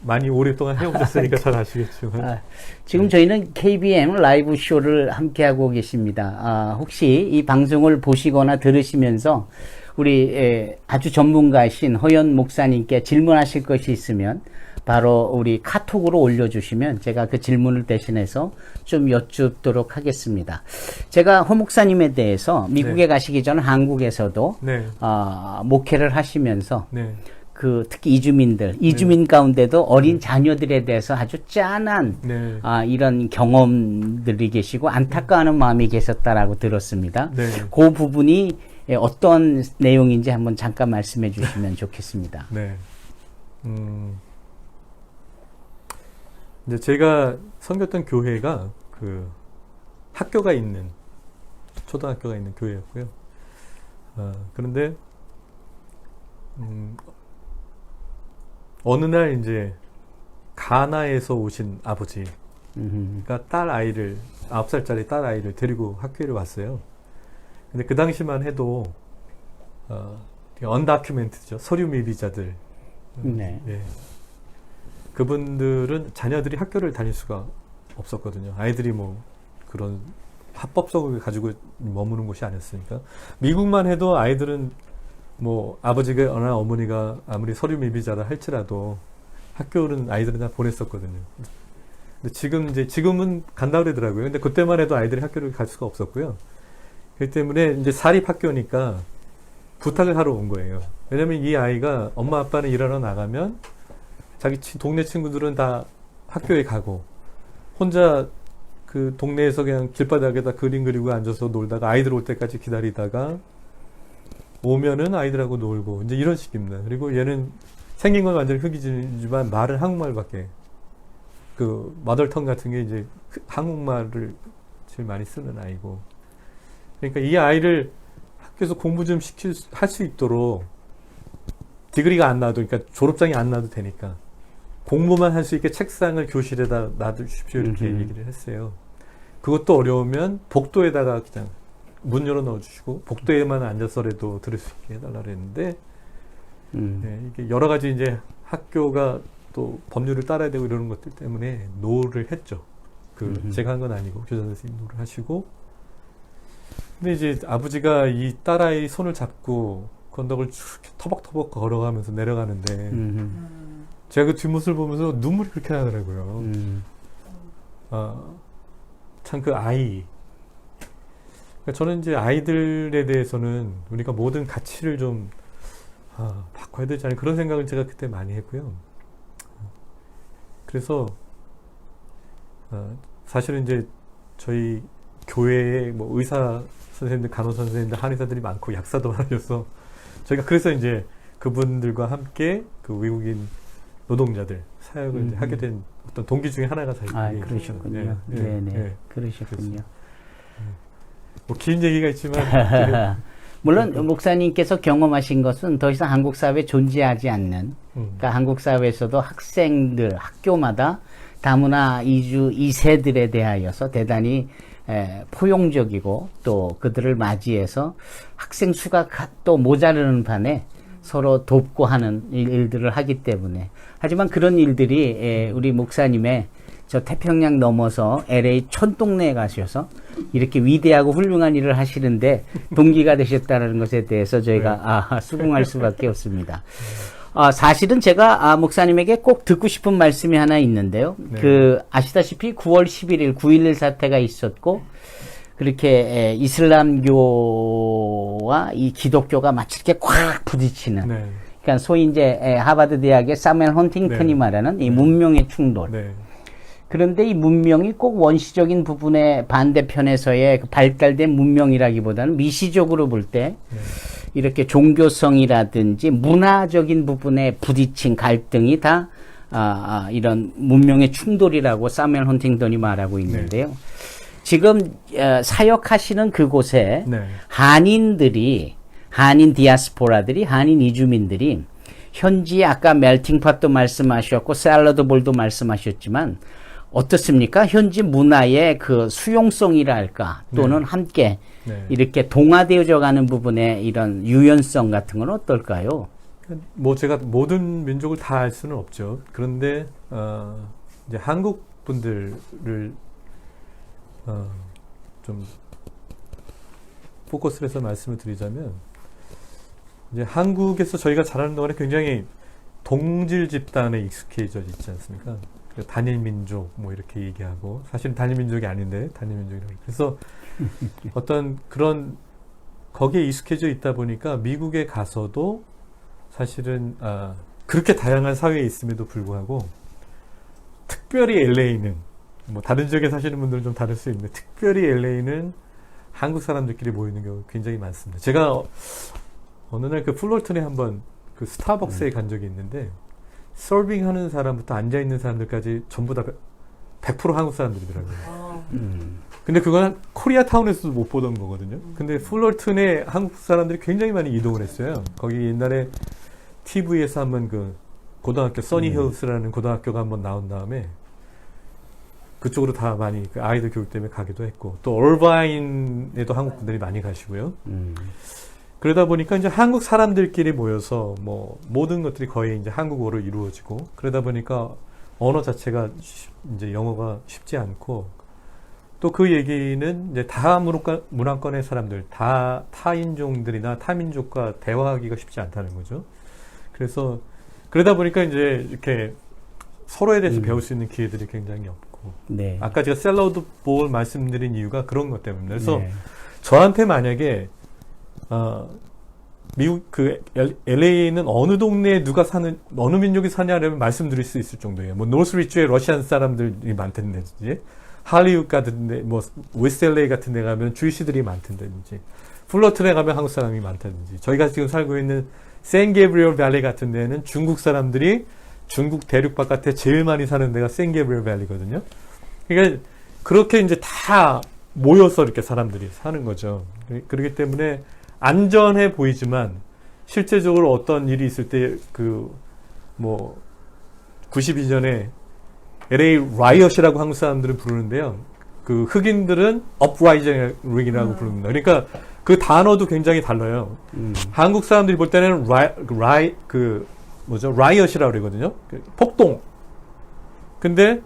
Speaker 2: 많이 오랫동안 해오셨으니까 잘 아시겠지만
Speaker 1: 지금 저희는 KBM 라이브 쇼를 함께하고 계십니다. 혹시 이 방송을 보시거나 들으시면서 우리 아주 전문가이신 허연 목사님께 질문하실 것이 있으면 바로 우리 카톡으로 올려주시면 제가 그 질문을 대신해서 좀 여쭙도록 하겠습니다. 제가 허 목사님에 대해서 미국에 가시기 전 한국에서도 목회를 하시면서 특히 이주민 가운데도 어린 자녀들에 대해서 아주 짠한 이런 경험들이 계시고 안타까워하는 마음이 계셨다라고 들었습니다. 그 부분이 어떤 내용인지 한번 잠깐 말씀해 주시면 좋겠습니다.
Speaker 2: 이제 제가 섬겼던 교회가 그 학교가 있는 초등학교가 있는 교회였고요. 그런데 어느 날 이제 가나에서 오신 아버지가 딸 아이를 9살짜리 딸 아이를 데리고 학교에 왔어요. 근데 그 당시만 해도 언다큐멘트죠. 서류 미비자들.
Speaker 1: 네.
Speaker 2: 예. 그분들은 자녀들이 학교를 다닐 수가 없었거든요. 아이들이 뭐 그런 합법성을 가지고 머무는 곳이 아니었으니까. 미국만 해도 아이들은 뭐 아버지가 어머니가 아무리 서류 미비자라 할지라도 학교는 아이들은 다 보냈었거든요. 근데 지금은 간다 그러더라고요. 근데 그때만 해도 아이들이 학교를 갈 수가 없었고요. 그렇기 때문에 이제 사립학교니까 부탁을 하러 온 거예요. 왜냐면 이 아이가 엄마 아빠는 일하러 나가면 자기 동네 친구들은 다 학교에 가고 혼자 그 동네에서 그냥 길바닥에다 그림 그리고 앉아서 놀다가 아이들 올 때까지 기다리다가 오면은 아이들하고 놀고 이제 이런 식입니다. 그리고 얘는 생긴 건 완전 흑이지만 말은 한국말밖에 그 마더텅 같은 게 이제 한국말을 제일 많이 쓰는 아이고 그러니까 이 아이를 학교에서 공부 좀 할 수 있도록 디그리가 안 나와도 그러니까 졸업장이 안 나와도 되니까 공부만 할 수 있게 책상을 교실에다 놔두십시오 이렇게 얘기를 했어요. 그것도 어려우면 복도에다가 그냥 문 열어 넣어주시고 복도에만 앉아서라도 들을 수 있게 해달라 그랬는데 네, 이게 여러 가지 이제 학교가 또 법률을 따라야 되고 이러는 것들 때문에 노를 했죠. 제가 한 건 아니고 교사 선생님 노를 하시고 근데 이제 아버지가 이 딸아이 손을 잡고 건덕을 쭉 터벅터벅 걸어가면서 내려가는데 제가 그 뒷모습을 보면서 눈물이 그렇게 나더라고요. 참 그 아이 그러니까 저는 이제 아이들에 대해서는 우리가 모든 가치를 좀 바꿔야 되지 않을까 그런 생각을 제가 그때 많이 했고요. 그래서 사실은 이제 저희 교회에 뭐 의사 선생님들, 간호사 선생님들, 한의사들이 많고 약사도 많아져서 저희가 그래서 이제 그분들과 함께 그 외국인 노동자들 사역을 이제 하게 된 어떤 동기 중에 하나가 사실
Speaker 1: 그러셨군요. 네네. 그러셨군요.
Speaker 2: 뭐 긴 얘기가 있지만
Speaker 1: 물론 목사님께서 경험하신 것은 더 이상 한국 사회에 존재하지 않는 그러니까 한국 사회에서도 학생들 학교마다 다문화 이주 2세들에 대하여서 대단히 포용적이고 또 그들을 맞이해서 학생 수가 또 모자르는 반에 서로 돕고 하는 일들을 하기 때문에 하지만 그런 일들이 우리 목사님의 저 태평양 넘어서 LA 촌동네에 가셔서 이렇게 위대하고 훌륭한 일을 하시는데 동기가 되셨다는 것에 대해서 저희가 수긍할 수밖에 없습니다. 사실은 제가 목사님에게 꼭 듣고 싶은 말씀이 하나 있는데요. 네. 아시다시피 9월 11일 9.11 사태가 있었고 그렇게 이슬람교와 이 기독교가 마치 이렇게 콱 부딪히는
Speaker 2: 네.
Speaker 1: 그러니까 소위 이제 하버드 대학의 사멜 헌팅턴이 말하는 이 문명의 충돌. 그런데 이 문명이 꼭 원시적인 부분의 반대편에서의 발달된 문명이라기보다는 미시적으로 볼 때 이렇게 종교성이라든지 문화적인 부분에 부딪힌 갈등이 다 이런 문명의 충돌이라고 사멜 헌팅턴이 말하고 있는데요. 지금 사역하시는 그곳에 한인 디아스포라들이 한인 이주민들이 현지 아까 멜팅팟도 말씀하셨고 샐러드볼도 말씀하셨지만 어떻습니까? 현지 문화의 그 수용성이랄까 또는 함께 이렇게 동화되어져 가는 부분의 이런 유연성 같은 건 어떨까요?
Speaker 2: 뭐 제가 모든 민족을 다 알 수는 없죠. 그런데 이제 한국 분들을 좀 포커스를 해서 말씀을 드리자면 이제 한국에서 저희가 자라는 동안에 굉장히 동질 집단에 익숙해져 있지 않습니까? 단일 민족 뭐 이렇게 얘기하고 사실은 단일 민족이 아닌데 단일 민족이라고 그래서 어떤 그런 거기에 익숙해져 있다 보니까 미국에 가서도 사실은 그렇게 다양한 사회에 있음에도 불구하고 특별히 LA는 뭐 다른 지역에 사시는 분들은 좀 다를 수 있는데 특별히 LA는 한국 사람들끼리 모이는 경우 굉장히 많습니다. 제가 어느 날 그 플로르튼에 한번 그 스타벅스에 간 적이 있는데 서빙 하는 사람부터 앉아있는 사람들까지 전부 다 100% 한국 사람들이더라고요. 근데 그건 코리아타운에서도 못 보던 거거든요. 근데 플로르튼에 한국 사람들이 굉장히 많이 이동을 했어요. 거기 옛날에 TV에서 한번 그 고등학교 써니힐스라는 고등학교가 한번 나온 다음에 그쪽으로 다 많이 그 아이들 교육 때문에 가기도 했고 또 얼바인에도 한국 분들이 많이 가시고요. 그러다 보니까 이제 한국 사람들끼리 모여서 뭐 모든 것들이 거의 이제 한국어로 이루어지고 그러다 보니까 언어 자체가 이제 영어가 쉽지 않고 또 그 얘기는 이제 다 문화권의 사람들, 다 타인종들이나 타민족과 대화하기가 쉽지 않다는 거죠. 그래서 그러다 보니까 이제 이렇게 서로에 대해서 배울 수 있는 기회들이 굉장히 없고
Speaker 1: 네.
Speaker 2: 아까 제가 샐러드 볼 말씀드린 이유가 그런 것 때문입니다. 그래서
Speaker 1: 네.
Speaker 2: 저한테 만약에 미국 그 LA는 어느 동네에 누가 사는 어느 민족이 사냐라면 말씀드릴 수 있을 정도예요. 뭐 노스리치에 러시안 사람들이 많던데지, 할리우드 같은데 뭐 웨스트 LA 같은 데 가면 주이시들이 많던데지, 플러튼에 가면 한국 사람이 많다든지, 저희가 지금 살고 있는 샌게브리얼 밸리 같은 데는 중국 사람들이 중국 대륙 바깥에 제일 많이 사는 데가 샌게브리얼 밸리거든요. 그러니까 그렇게 이제 다 모여서 이렇게 사람들이 사는 거죠. 그렇기 때문에 안전해 보이지만 실제적으로 어떤 일이 있을 때 뭐 92년에 LA 라이엇이라고 한국 사람들은 부르는데요. 그 흑인들은 uprising이라고 부릅니다. 그러니까 그 단어도 굉장히 달라요. 한국 사람들이 볼 때는 라이엇이라고 그러거든요. 폭동. 근데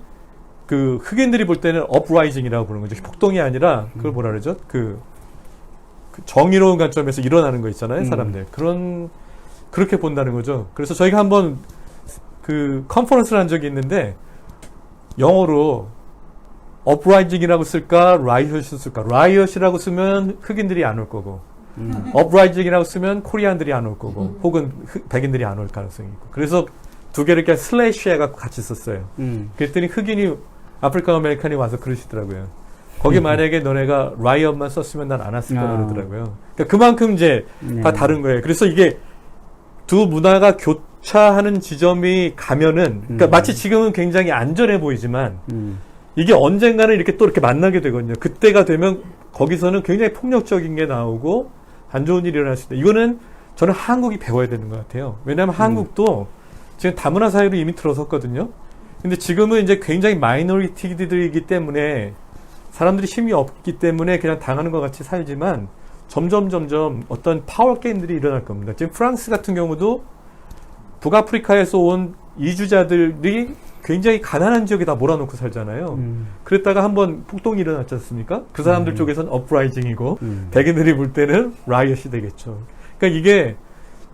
Speaker 2: 그 흑인들이 볼 때는 uprising이라고 부르는 거죠. 폭동이 아니라 그걸 뭐라 그러죠? 그 정의로운 관점에서 일어나는 거 있잖아요, 사람들. 그렇게 본다는 거죠. 그래서 저희가 한번 그 컨퍼런스를 한 적이 있는데 영어로 uprising이라고 쓸까, riot이라고 쓸까. riot이라고 쓰면 흑인들이 안 올 거고, uprising이라고 쓰면 코리안들이 안 올 거고, 혹은 백인들이 안 올 가능성이 있고. 그래서 두 개를 이렇게 슬래시 해갖고 같이 썼어요. 그랬더니 흑인이, 아프리카 아메리칸이 와서 그러시더라고요. 거기 만약에 너네가 라이엇만 썼으면 난 안 왔을 거라 그러더라고요. 그러니까 그만큼 이제 다 다른 거예요. 그래서 이게 두 문화가 교차하는 지점이 가면은, 그러니까 마치 지금은 굉장히 안전해 보이지만, 이게 언젠가는 이렇게 또 이렇게 만나게 되거든요. 그때가 되면 거기서는 굉장히 폭력적인 게 나오고 안 좋은 일이 일어날 수 있다. 이거는 저는 한국이 배워야 되는 것 같아요. 왜냐하면 한국도 지금 다문화 사회로 이미 들어섰거든요. 근데 지금은 이제 굉장히 마이너리티들이기 때문에 사람들이 힘이 없기 때문에 그냥 당하는 것 같이 살지만 점점 어떤 파워 게임들이 일어날 겁니다. 지금 프랑스 같은 경우도 북아프리카에서 온 이주자들이 굉장히 가난한 지역에다 몰아놓고 살잖아요. 그랬다가 한번 폭동이 일어났지 않습니까? 그 사람들 쪽에서는 업라이징이고 백인들이 볼 때는 라이엇이 되겠죠. 그러니까 이게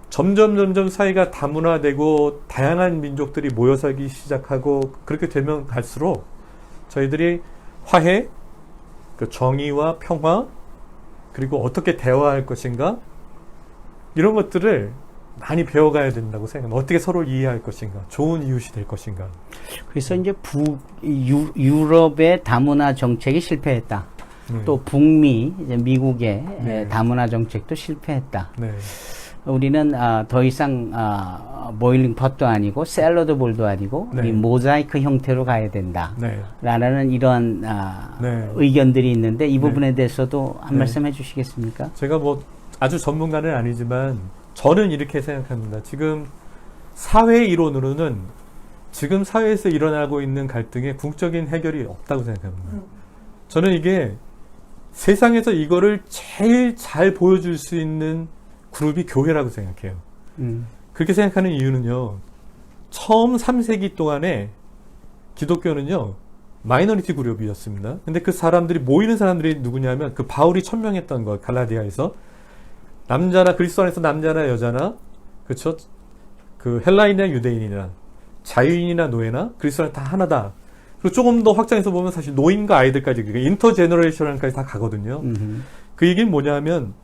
Speaker 2: 점점 사회가 다문화되고 다양한 민족들이 모여 살기 시작하고 그렇게 되면 갈수록 저희들이 화해, 그 정의와 평화, 그리고 어떻게 대화할 것인가, 이런 것들을 많이 배워가야 된다고 생각합니다. 어떻게 서로를 이해할 것인가, 좋은 이웃이 될 것인가.
Speaker 1: 그래서 이제 유럽의 다문화 정책이 실패했다. 또 북미, 이제 미국의 다문화 정책도 실패했다.
Speaker 2: 네.
Speaker 1: 우리는 더 이상 보일링 폿도 아니고 샐러드 볼도 아니고 이 모자이크 형태로 가야 된다. 라는 이런 의견들이 있는데 이 부분에 대해서도 한 말씀 해주시겠습니까?
Speaker 2: 제가 뭐 아주 전문가는 아니지만 저는 이렇게 생각합니다. 지금 사회 이론으로는 지금 사회에서 일어나고 있는 갈등에 궁극적인 해결이 없다고 생각합니다. 저는 이게 세상에서 이거를 제일 잘 보여줄 수 있는 그룹이 교회라고 생각해요. 그렇게 생각하는 이유는요, 처음 3세기 동안에 기독교는요, 마이너리티 그룹이었습니다. 근데 그 사람들이, 모이는 사람들이 누구냐면, 그 바울이 천명했던 거, 갈라디아에서. 남자나, 그리스도 안에서 남자나 여자나, 그쵸? 그 헬라인이나 유대인이나, 자유인이나 노예나, 그리스도 안에 다 하나다. 그리고 조금 더 확장해서 보면 사실 노인과 아이들까지, 그러니까 인터제너레이션까지 다 가거든요. 그 얘기는 뭐냐면,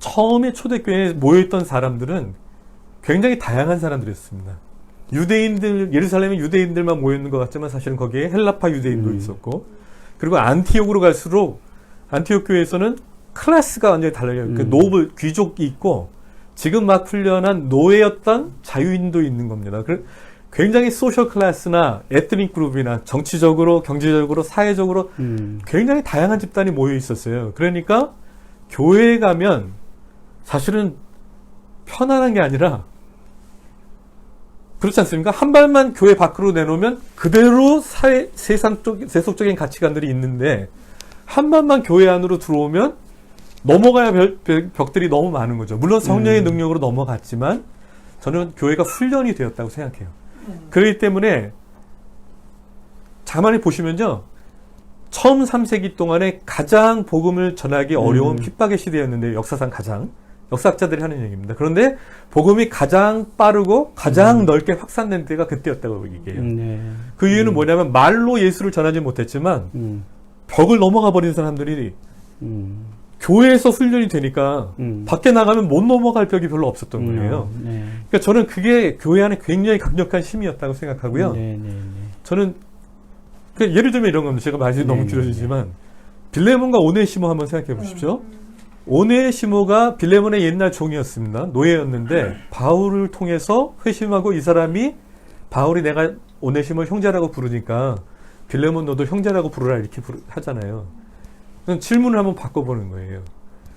Speaker 2: 처음에 초대교회에 모여있던 사람들은 굉장히 다양한 사람들이었습니다. 유대인들, 예루살렘에 유대인들만 모여있는 것 같지만 사실은 거기에 헬라파 유대인도 있었고, 그리고 안티옥으로 갈수록 안티옥 교회에서는 클래스가 완전히 달라요. 그 노블, 귀족이 있고, 지금 막 훈련한 노예였던 자유인도 있는 겁니다. 굉장히 소셜 클래스나 에트닉 그룹이나 정치적으로, 경제적으로, 사회적으로 굉장히 다양한 집단이 모여 있었어요. 그러니까 교회에 가면 사실은 편안한 게 아니라, 그렇지 않습니까? 한 발만 교회 밖으로 내놓으면 그대로 세속적인 가치관들이 있는데, 한 발만 교회 안으로 들어오면 넘어가야 벽들이 너무 많은 거죠. 물론 성령의 능력으로 넘어갔지만 저는 교회가 훈련이 되었다고 생각해요. 그렇기 때문에 가만히 보시면요. 처음 3세기 동안에 가장 복음을 전하기 어려운 핍박의 시대였는데 역사상 가장 역사학자들이 하는 얘기입니다. 그런데 복음이 가장 빠르고 가장 넓게 확산된 때가 그때였다고 얘기해요. 그 이유는 뭐냐면 말로 예수를 전하지 못했지만 벽을 넘어가 버린 사람들이 교회에서 훈련이 되니까 밖에 나가면 못 넘어갈 벽이 별로 없었던 거예요. 그러니까 저는 그게 교회 안에 굉장히 강력한 힘이었다고 생각하고요. 저는 예를 들면 이런 겁니다. 제가 말이 너무 길어지지만 빌레몬과 오네시모 한번 생각해 보십시오. 오네시모가 빌레몬의 옛날 종이었습니다. 노예였는데 바울을 통해서 회심하고 이 사람이 바울이 내가 오네시모를 형제라고 부르니까 빌레몬 너도 형제라고 부르라 이렇게 하잖아요. 그럼 질문을 한번 바꿔보는 거예요.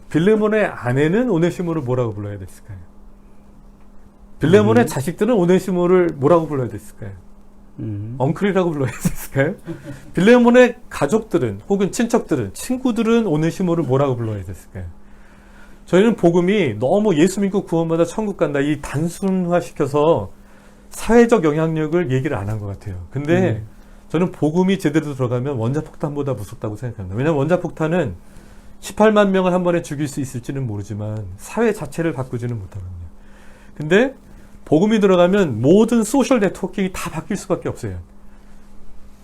Speaker 2: 빌레몬의 아내는 오네시모를 뭐라고 불러야 됐을까요? 빌레몬의 자식들은 오네시모를 뭐라고 불러야 됐을까요? 엉클이라고 불러야 됐을까요? 빌레몬의 가족들은 혹은 친척들은 친구들은 오네시모를 뭐라고 불러야 됐을까요? 저희는 복음이 너무 예수 믿고 구원받아 천국 간다 이 단순화시켜서 사회적 영향력을 얘기를 안 한 것 같아요. 근데 저는 복음이 제대로 들어가면 원자폭탄보다 무섭다고 생각합니다. 왜냐하면 원자폭탄은 18만 명을 한 번에 죽일 수 있을지는 모르지만 사회 자체를 바꾸지는 못하거든요. 근데 복음이 들어가면 모든 소셜 네트워킹이 다 바뀔 수밖에 없어요.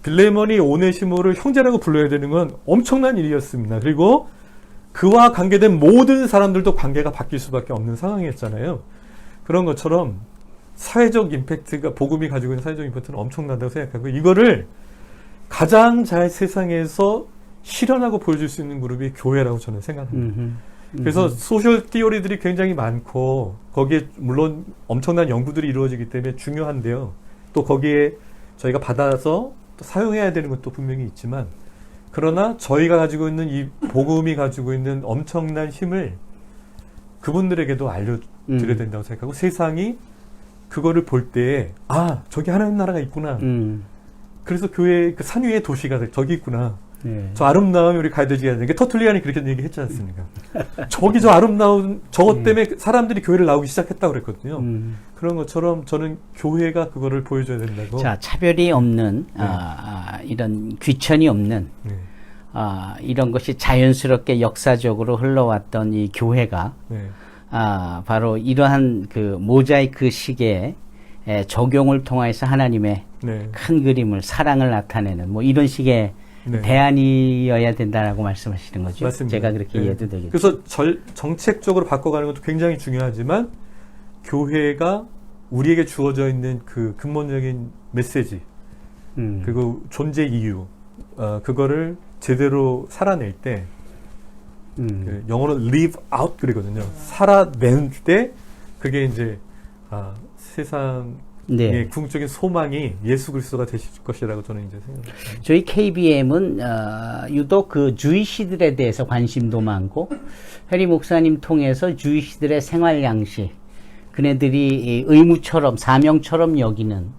Speaker 2: 빌레몬이 오네시모를 형제라고 불러야 되는 건 엄청난 일이었습니다. 그리고 그와 관계된 모든 사람들도 관계가 바뀔 수밖에 없는 상황이었잖아요. 그런 것처럼 사회적 임팩트가 복음이 가지고 있는 사회적 임팩트는 엄청난다고 생각하고 이거를 가장 잘 세상에서 실현하고 보여줄 수 있는 그룹이 교회라고 저는 생각합니다. 그래서 소셜 티오리들이 굉장히 많고 거기에 물론 엄청난 연구들이 이루어지기 때문에 중요한데요. 또 거기에 저희가 받아서 또 사용해야 되는 것도 분명히 있지만 그러나 저희가 가지고 있는 이 복음이 가지고 있는 엄청난 힘을 그분들에게도 알려드려야 된다고 생각하고 세상이 그거를 볼 때에 아 저기 하나님 나라가 있구나. 그래서 교회 그 산 위의 도시가 저기 있구나. 저 아름다움이 우리 가야 되지 않는 게 터툴리안이 그렇게 얘기했지 않습니까? 저기 저 아름다운 저것 때문에 사람들이 교회를 나오기 시작했다고 그랬거든요. 그런 것처럼 저는 교회가 그거를 보여줘야 된다고.
Speaker 1: 자, 차별이 없는 이런 귀천이 없는 이런 것이 자연스럽게 역사적으로 흘러왔던 이 교회가 바로 이러한 그 모자이크 시계의 적용을 통해서 하나님의 큰 그림을 사랑을 나타내는 뭐 이런 식의 대안이어야 된다라고 말씀하시는 거죠.
Speaker 2: 맞습니다.
Speaker 1: 제가 그렇게 이해도 되겠죠.
Speaker 2: 그래서 정책적으로 바꿔가는 것도 굉장히 중요하지만 교회가 우리에게 주어져 있는 그 근본적인 메시지 그리고 존재 이유 그거를 제대로 살아낼 때 그 영어로 live out 그러거든요. 살아낼 때 그게 이제 세상의 궁극적인 소망이 예수 그리스도가 되실 것이라고 저는 이제 생각합니다.
Speaker 1: 저희 KBM은 유독 그 주이시들에 대해서 관심도 많고 해리 목사님 통해서 주이시들의 생활 양식 그네들이 의무처럼 사명처럼 여기는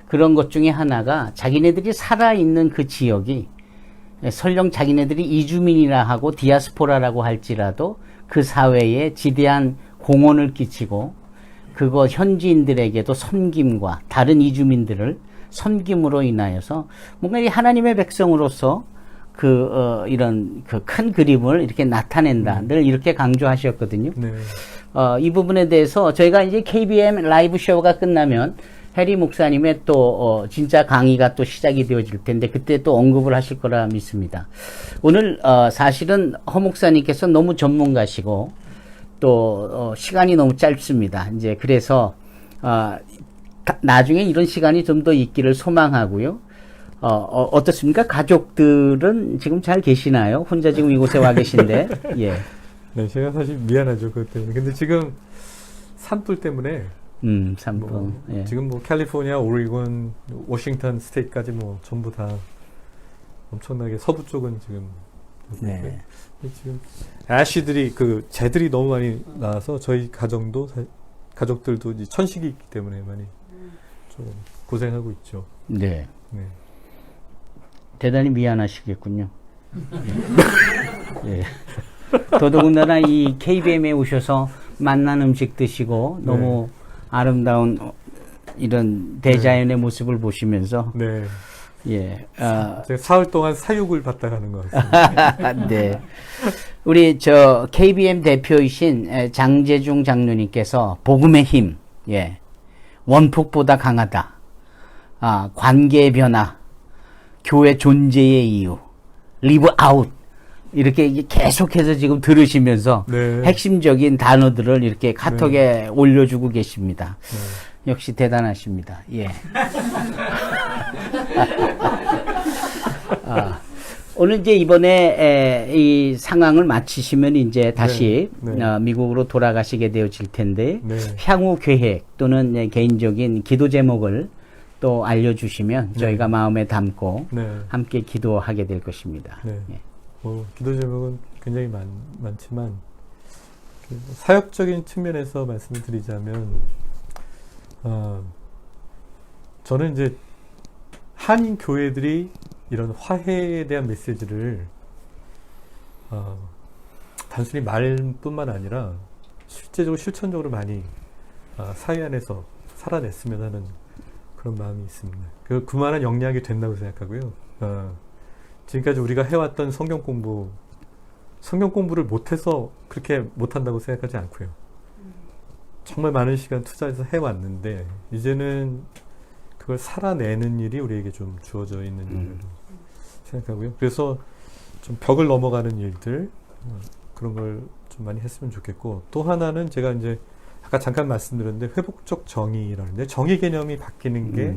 Speaker 1: 그런 것 중에 하나가 자기네들이 살아있는 그 지역이 설령 자기네들이 이주민이라 하고 디아스포라라고 할지라도 그 사회에 지대한 공헌을 끼치고 그거 현지인들에게도 섬김과 다른 이주민들을 섬김으로 인하여서 뭔가 이 하나님의 백성으로서 이런 그 큰 그림을 이렇게 나타낸다. 늘 이렇게 강조하셨거든요. 이 부분에 대해서 저희가 이제 KBM 라이브 쇼가 끝나면 해리 목사님의 또 진짜 강의가 또 시작이 되어질 텐데 그때 또 언급을 하실 거라 믿습니다. 오늘 사실은 허 목사님께서 너무 전문가시고 또 시간이 너무 짧습니다. 이제 그래서 나중에 이런 시간이 좀 더 있기를 소망하고요. 어떻습니까? 가족들은 지금 잘 계시나요? 혼자 지금 이곳에 와 계신데. 예.
Speaker 2: 네, 제가 사실 미안하죠 그것 때문에. 근데 지금 산불 때문에
Speaker 1: 산불. 예.
Speaker 2: 지금 뭐 캘리포니아, 오리곤, 워싱턴 스테이트까지 뭐 전부 다 엄청나게 서부 쪽은 지금.
Speaker 1: 네.
Speaker 2: 지금 애쉬들이 재들이 너무 많이 나와서 저희 가족들도 이제 천식이 있기 때문에 많이 좀 고생하고 있죠.
Speaker 1: 네. 대단히 미안하시겠군요. 예. 더더군다나 이 KBM에 오셔서 맛난 음식 드시고 너무 아름다운 이런 대자연의 모습을 보시면서 예,
Speaker 2: 제가 사흘 동안 사육을 받다 가는 것 같습니다.
Speaker 1: 네. 우리 저 KBM 대표이신 장재중 장로님께서 복음의 힘, 예, 원폭보다 강하다. 관계의 변화, 교회 존재의 이유, 리브 아웃 이렇게 계속해서 지금 들으시면서 핵심적인 단어들을 이렇게 카톡에 올려주고 계십니다. 역시 대단하십니다. 예. 오늘 이제 이번에 이 상황을 마치시면 이제 다시 미국으로 돌아가시게 되어질 텐데 향후 계획 또는 개인적인 기도 제목을 또 알려주시면 저희가 마음에 담고 함께 기도하게 될 것입니다. 예.
Speaker 2: 기도 제목은 굉장히 많지만 사역적인 측면에서 말씀을 드리자면 저는 이제 한인 교회들이 이런 화해에 대한 메시지를 단순히 말뿐만 아니라 실제적으로 실천적으로 많이 사회 안에서 살아냈으면 하는 그런 마음이 있습니다. 그만한 영향이 된다고 생각하고요. 지금까지 우리가 해왔던 성경 공부를 못해서 그렇게 못한다고 생각하지 않고요. 정말 많은 시간 투자해서 해왔는데 이제는 그걸 살아내는 일이 우리에게 좀 주어져 있는 일로 생각하고요. 그래서 좀 벽을 넘어가는 일들 그런 걸 좀 많이 했으면 좋겠고, 또 하나는 제가 이제 아까 잠깐 말씀드렸는데 회복적 정의라는데 정의 개념이 바뀌는 게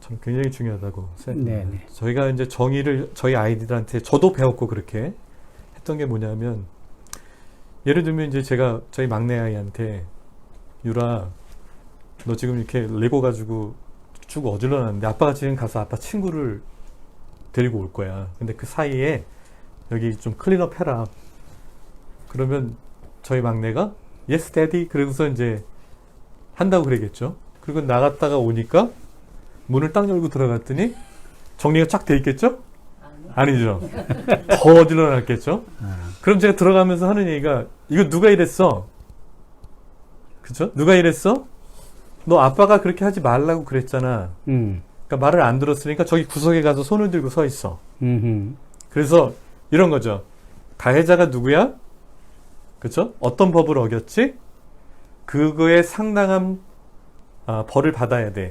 Speaker 2: 저는 굉장히 중요하다고 생각합니다. 네네. 저희가 이제 정의를 저희 아이들한테 저도 배웠고 그렇게 했던 게 뭐냐면, 예를 들면 이제 제가 저희 막내 아이한테 유라 너 지금 이렇게 레고 가지고 쭉 어질러 놨는데 아빠가 지금 가서 아빠 친구를 데리고 올 거야. 근데 그 사이에 여기 좀 클린업 해라. 그러면 저희 막내가 Yes, Daddy. 그러고서 이제 한다고 그러겠죠. 그리고 나갔다가 오니까 문을 딱 열고 들어갔더니 정리가 쫙 돼 있겠죠? 아니죠. 더 어질러 놨겠죠? 그럼 제가 들어가면서 하는 얘기가, 이거 누가 이랬어? 그쵸? 누가 이랬어? 너 아빠가 그렇게 하지 말라고 그랬잖아. 그러니까 말을 안 들었으니까 저기 구석에 가서 손을 들고 서 있어. 그래서 이런 거죠. 가해자가 누구야? 그쵸? 어떤 법을 어겼지? 그거에 상당한 벌을 받아야 돼.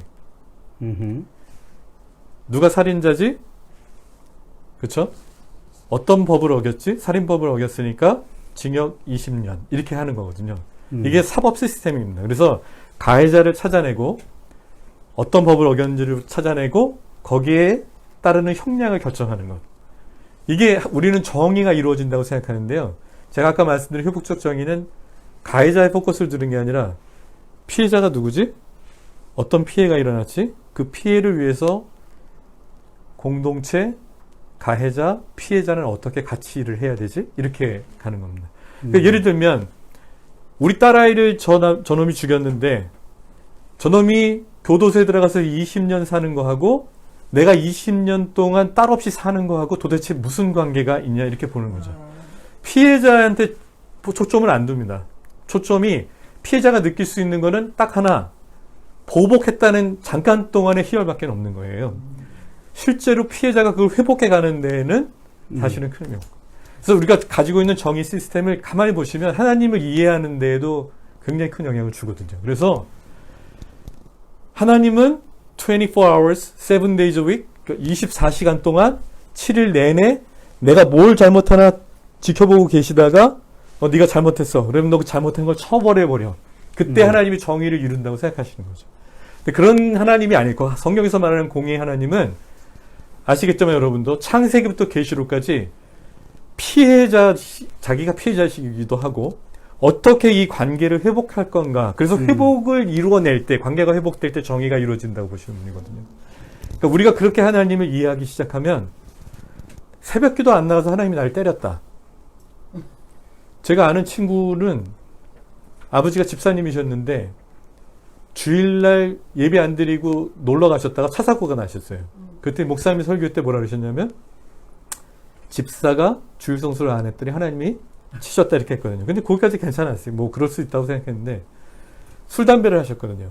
Speaker 2: 누가 살인자지? 그쵸? 어떤 법을 어겼지? 살인법을 어겼으니까 징역 20년. 이렇게 하는 거거든요. 이게 사법 시스템입니다. 그래서 가해자를 찾아내고 어떤 법을 어겼는지를 찾아내고 거기에 따르는 형량을 결정하는 것. 이게 우리는 정의가 이루어진다고 생각하는데요. 제가 아까 말씀드린 회복적 정의는 가해자의 포커스를 두는 게 아니라 피해자가 누구지? 어떤 피해가 일어났지? 그 피해를 위해서 공동체, 가해자, 피해자는 어떻게 같이 일을 해야 되지? 이렇게 가는 겁니다. 그러니까 예를 들면 우리 딸아이를 저놈이 죽였는데 저놈이 교도소에 들어가서 20년 사는 거하고 내가 20년 동안 딸 없이 사는 거하고 도대체 무슨 관계가 있냐, 이렇게 보는 거죠. 피해자한테 초점을 안 둡니다. 초점이 피해자가 느낄 수 있는 거는 딱 하나, 보복했다는 잠깐 동안의 희열밖에 없는 거예요. 실제로 피해자가 그걸 회복해 가는 데에는 사실은 큰 의미 없고. 그래서 우리가 가지고 있는 정의 시스템을 가만히 보시면 하나님을 이해하는 데에도 굉장히 큰 영향을 주거든요. 그래서 하나님은 24 hours, 7 days a week, 24시간 동안 7일 내내 내가 뭘 잘못하나 지켜보고 계시다가 네가 잘못했어. 그러면 너 그 잘못한 걸 처벌해버려. 그때 하나님이 정의를 이룬다고 생각하시는 거죠. 근데 그런 하나님이 아니고 성경에서 말하는 공의의 하나님은 아시겠지만 여러분도 창세기부터 계시록까지 자기가 피해자이기도 하고 어떻게 이 관계를 회복할 건가. 그래서 회복을 이루어낼 때, 관계가 회복될 때 정의가 이루어진다고 보시는 분이거든요. 그러니까 우리가 그렇게 하나님을 이해하기 시작하면 새벽기도 안 나가서 하나님이 나를 때렸다. 제가 아는 친구는 아버지가 집사님이셨는데 주일날 예배 안 드리고 놀러 가셨다가 차 사고가 나셨어요. 그때 목사님이 설교 때 뭐라 그러셨냐면 집사가 주일 성수를 안 했더니 하나님이 치셨다 이렇게 했거든요. 근데 거기까지 괜찮았어요. 뭐 그럴 수 있다고 생각했는데 술 담배를 하셨거든요.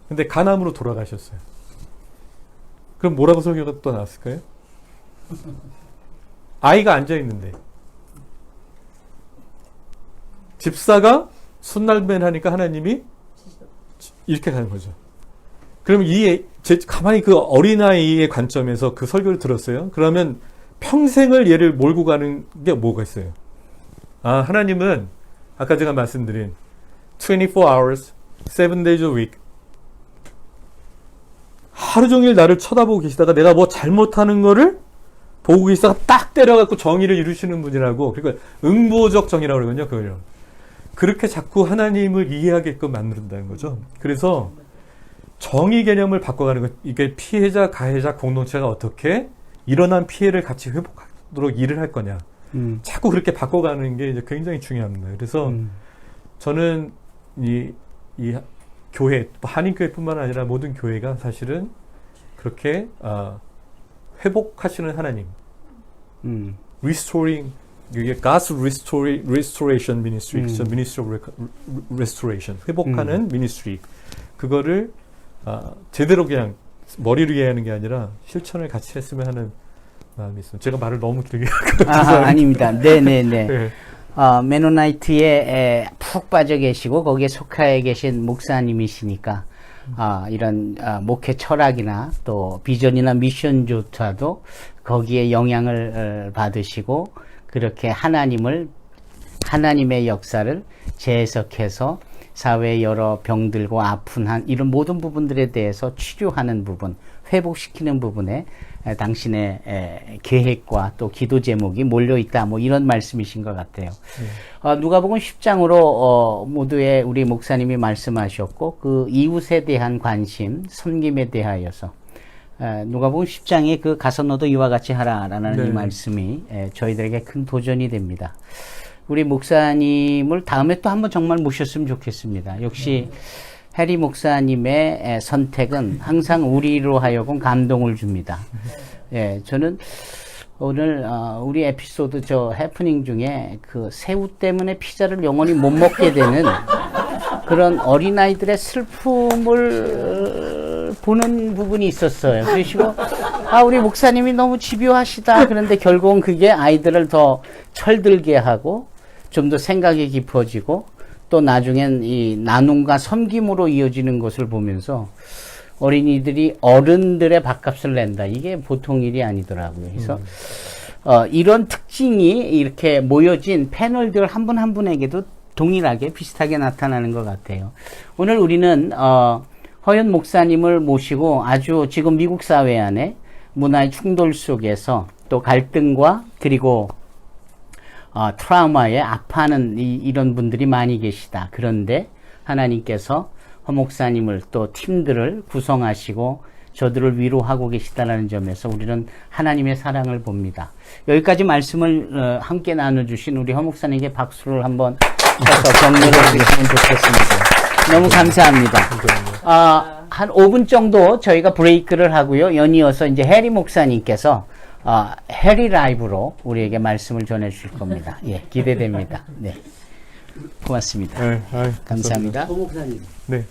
Speaker 2: 근데 간암으로 돌아가셨어요. 그럼 뭐라고 설교가 또 나왔을까요? 아이가 앉아 있는데 집사가 순날배를 하니까 하나님이 이렇게 가는 거죠. 그럼 가만히 그 어린아이의 관점에서 그 설교를 들었어요. 그러면 평생을 얘를 몰고 가는 게 뭐가 있어요? 하나님은 아까 제가 말씀드린 24 hours, 7 days a week 하루 종일 나를 쳐다보고 계시다가 내가 뭐 잘못하는 거를 보고 계시다가 딱 때려갖고 정의를 이루시는 분이라고. 그러니까 응보적 정의라고 그러거든요. 그걸. 그렇게 자꾸 하나님을 이해하게끔 만든다는 거죠. 그래서 정의 개념을 바꿔가는 것, 이게 피해자, 가해자, 공동체가 어떻게 일어난 피해를 같이 회복하도록 일을 할 거냐. 자꾸 그렇게 바꿔가는 게 이제 굉장히 중요합니다. 그래서 저는 이 교회, 한인교회뿐만 아니라 모든 교회가 사실은 그렇게 회복하시는 하나님, restoring, 이게 God's restoration ministry, ministry of restoration, 회복하는 ministry, 그거를 제대로 그냥 머리로 이해하는 게 아니라 실천을 같이 했으면 하는 마음이 있습니다. 제가 말을 너무 길게
Speaker 1: 아닙니다. 네네네.
Speaker 2: 네.
Speaker 1: 메노나이트에 푹 빠져 계시고 거기에 속해 계신 목사님이시니까 이런 목회 철학이나 또 비전이나 미션조차도 거기에 영향을 받으시고 그렇게 하나님의 역사를 재해석해서 사회의 여러 병들고 아픈 이런 모든 부분들에 대해서 치료하는 부분, 회복시키는 부분에 당신의 계획과 또 기도 제목이 몰려있다. 뭐 이런 말씀이신 것 같아요. 누가복음 10장으로 모두의 우리 목사님이 말씀하셨고 그 이웃에 대한 관심, 섬김에 대하여서 누가복음 10장에 그 가서 너도 이와 같이 하라라는 이 말씀이 저희들에게 큰 도전이 됩니다. 우리 목사님을 다음에 또 한번 정말 모셨으면 좋겠습니다. 역시 해리 목사님의 선택은 항상 우리로 하여금 감동을 줍니다. 예, 저는 오늘 우리 에피소드 해프닝 중에 그 새우 때문에 피자를 영원히 못 먹게 되는 그런 어린아이들의 슬픔을 보는 부분이 있었어요. 그러시고 우리 목사님이 너무 집요하시다. 그런데 결국은 그게 아이들을 더 철들게 하고 좀 더 생각이 깊어지고 또 나중엔 이 나눔과 섬김으로 이어지는 것을 보면서 어린이들이 어른들의 밥값을 낸다. 이게 보통 일이 아니더라고요. 그래서 이런 특징이 이렇게 모여진 패널들 한 분 한 분에게도 동일하게 비슷하게 나타나는 것 같아요. 오늘 우리는 허연 목사님을 모시고 아주 지금 미국 사회 안에 문화의 충돌 속에서 또 갈등과 그리고 트라우마에 아파하는 이런 분들이 많이 계시다. 그런데 하나님께서 허 목사님을 또 팀들을 구성하시고 저들을 위로하고 계시다는 점에서 우리는 하나님의 사랑을 봅니다. 여기까지 말씀을 함께 나눠주신 우리 허 목사님에게 박수를 한번 쳐서 격려를 해주시면 좋겠습니다. 너무 감사합니다. 한 5분 정도 저희가 브레이크를 하고요. 연이어서 이제 해리 목사님께서 해리 라이브로 우리에게 말씀을 전해 주실 겁니다. 예, 기대됩니다. 네. 고맙습니다.
Speaker 2: 네,
Speaker 1: 감사합니다. 허 목사님.
Speaker 2: 네.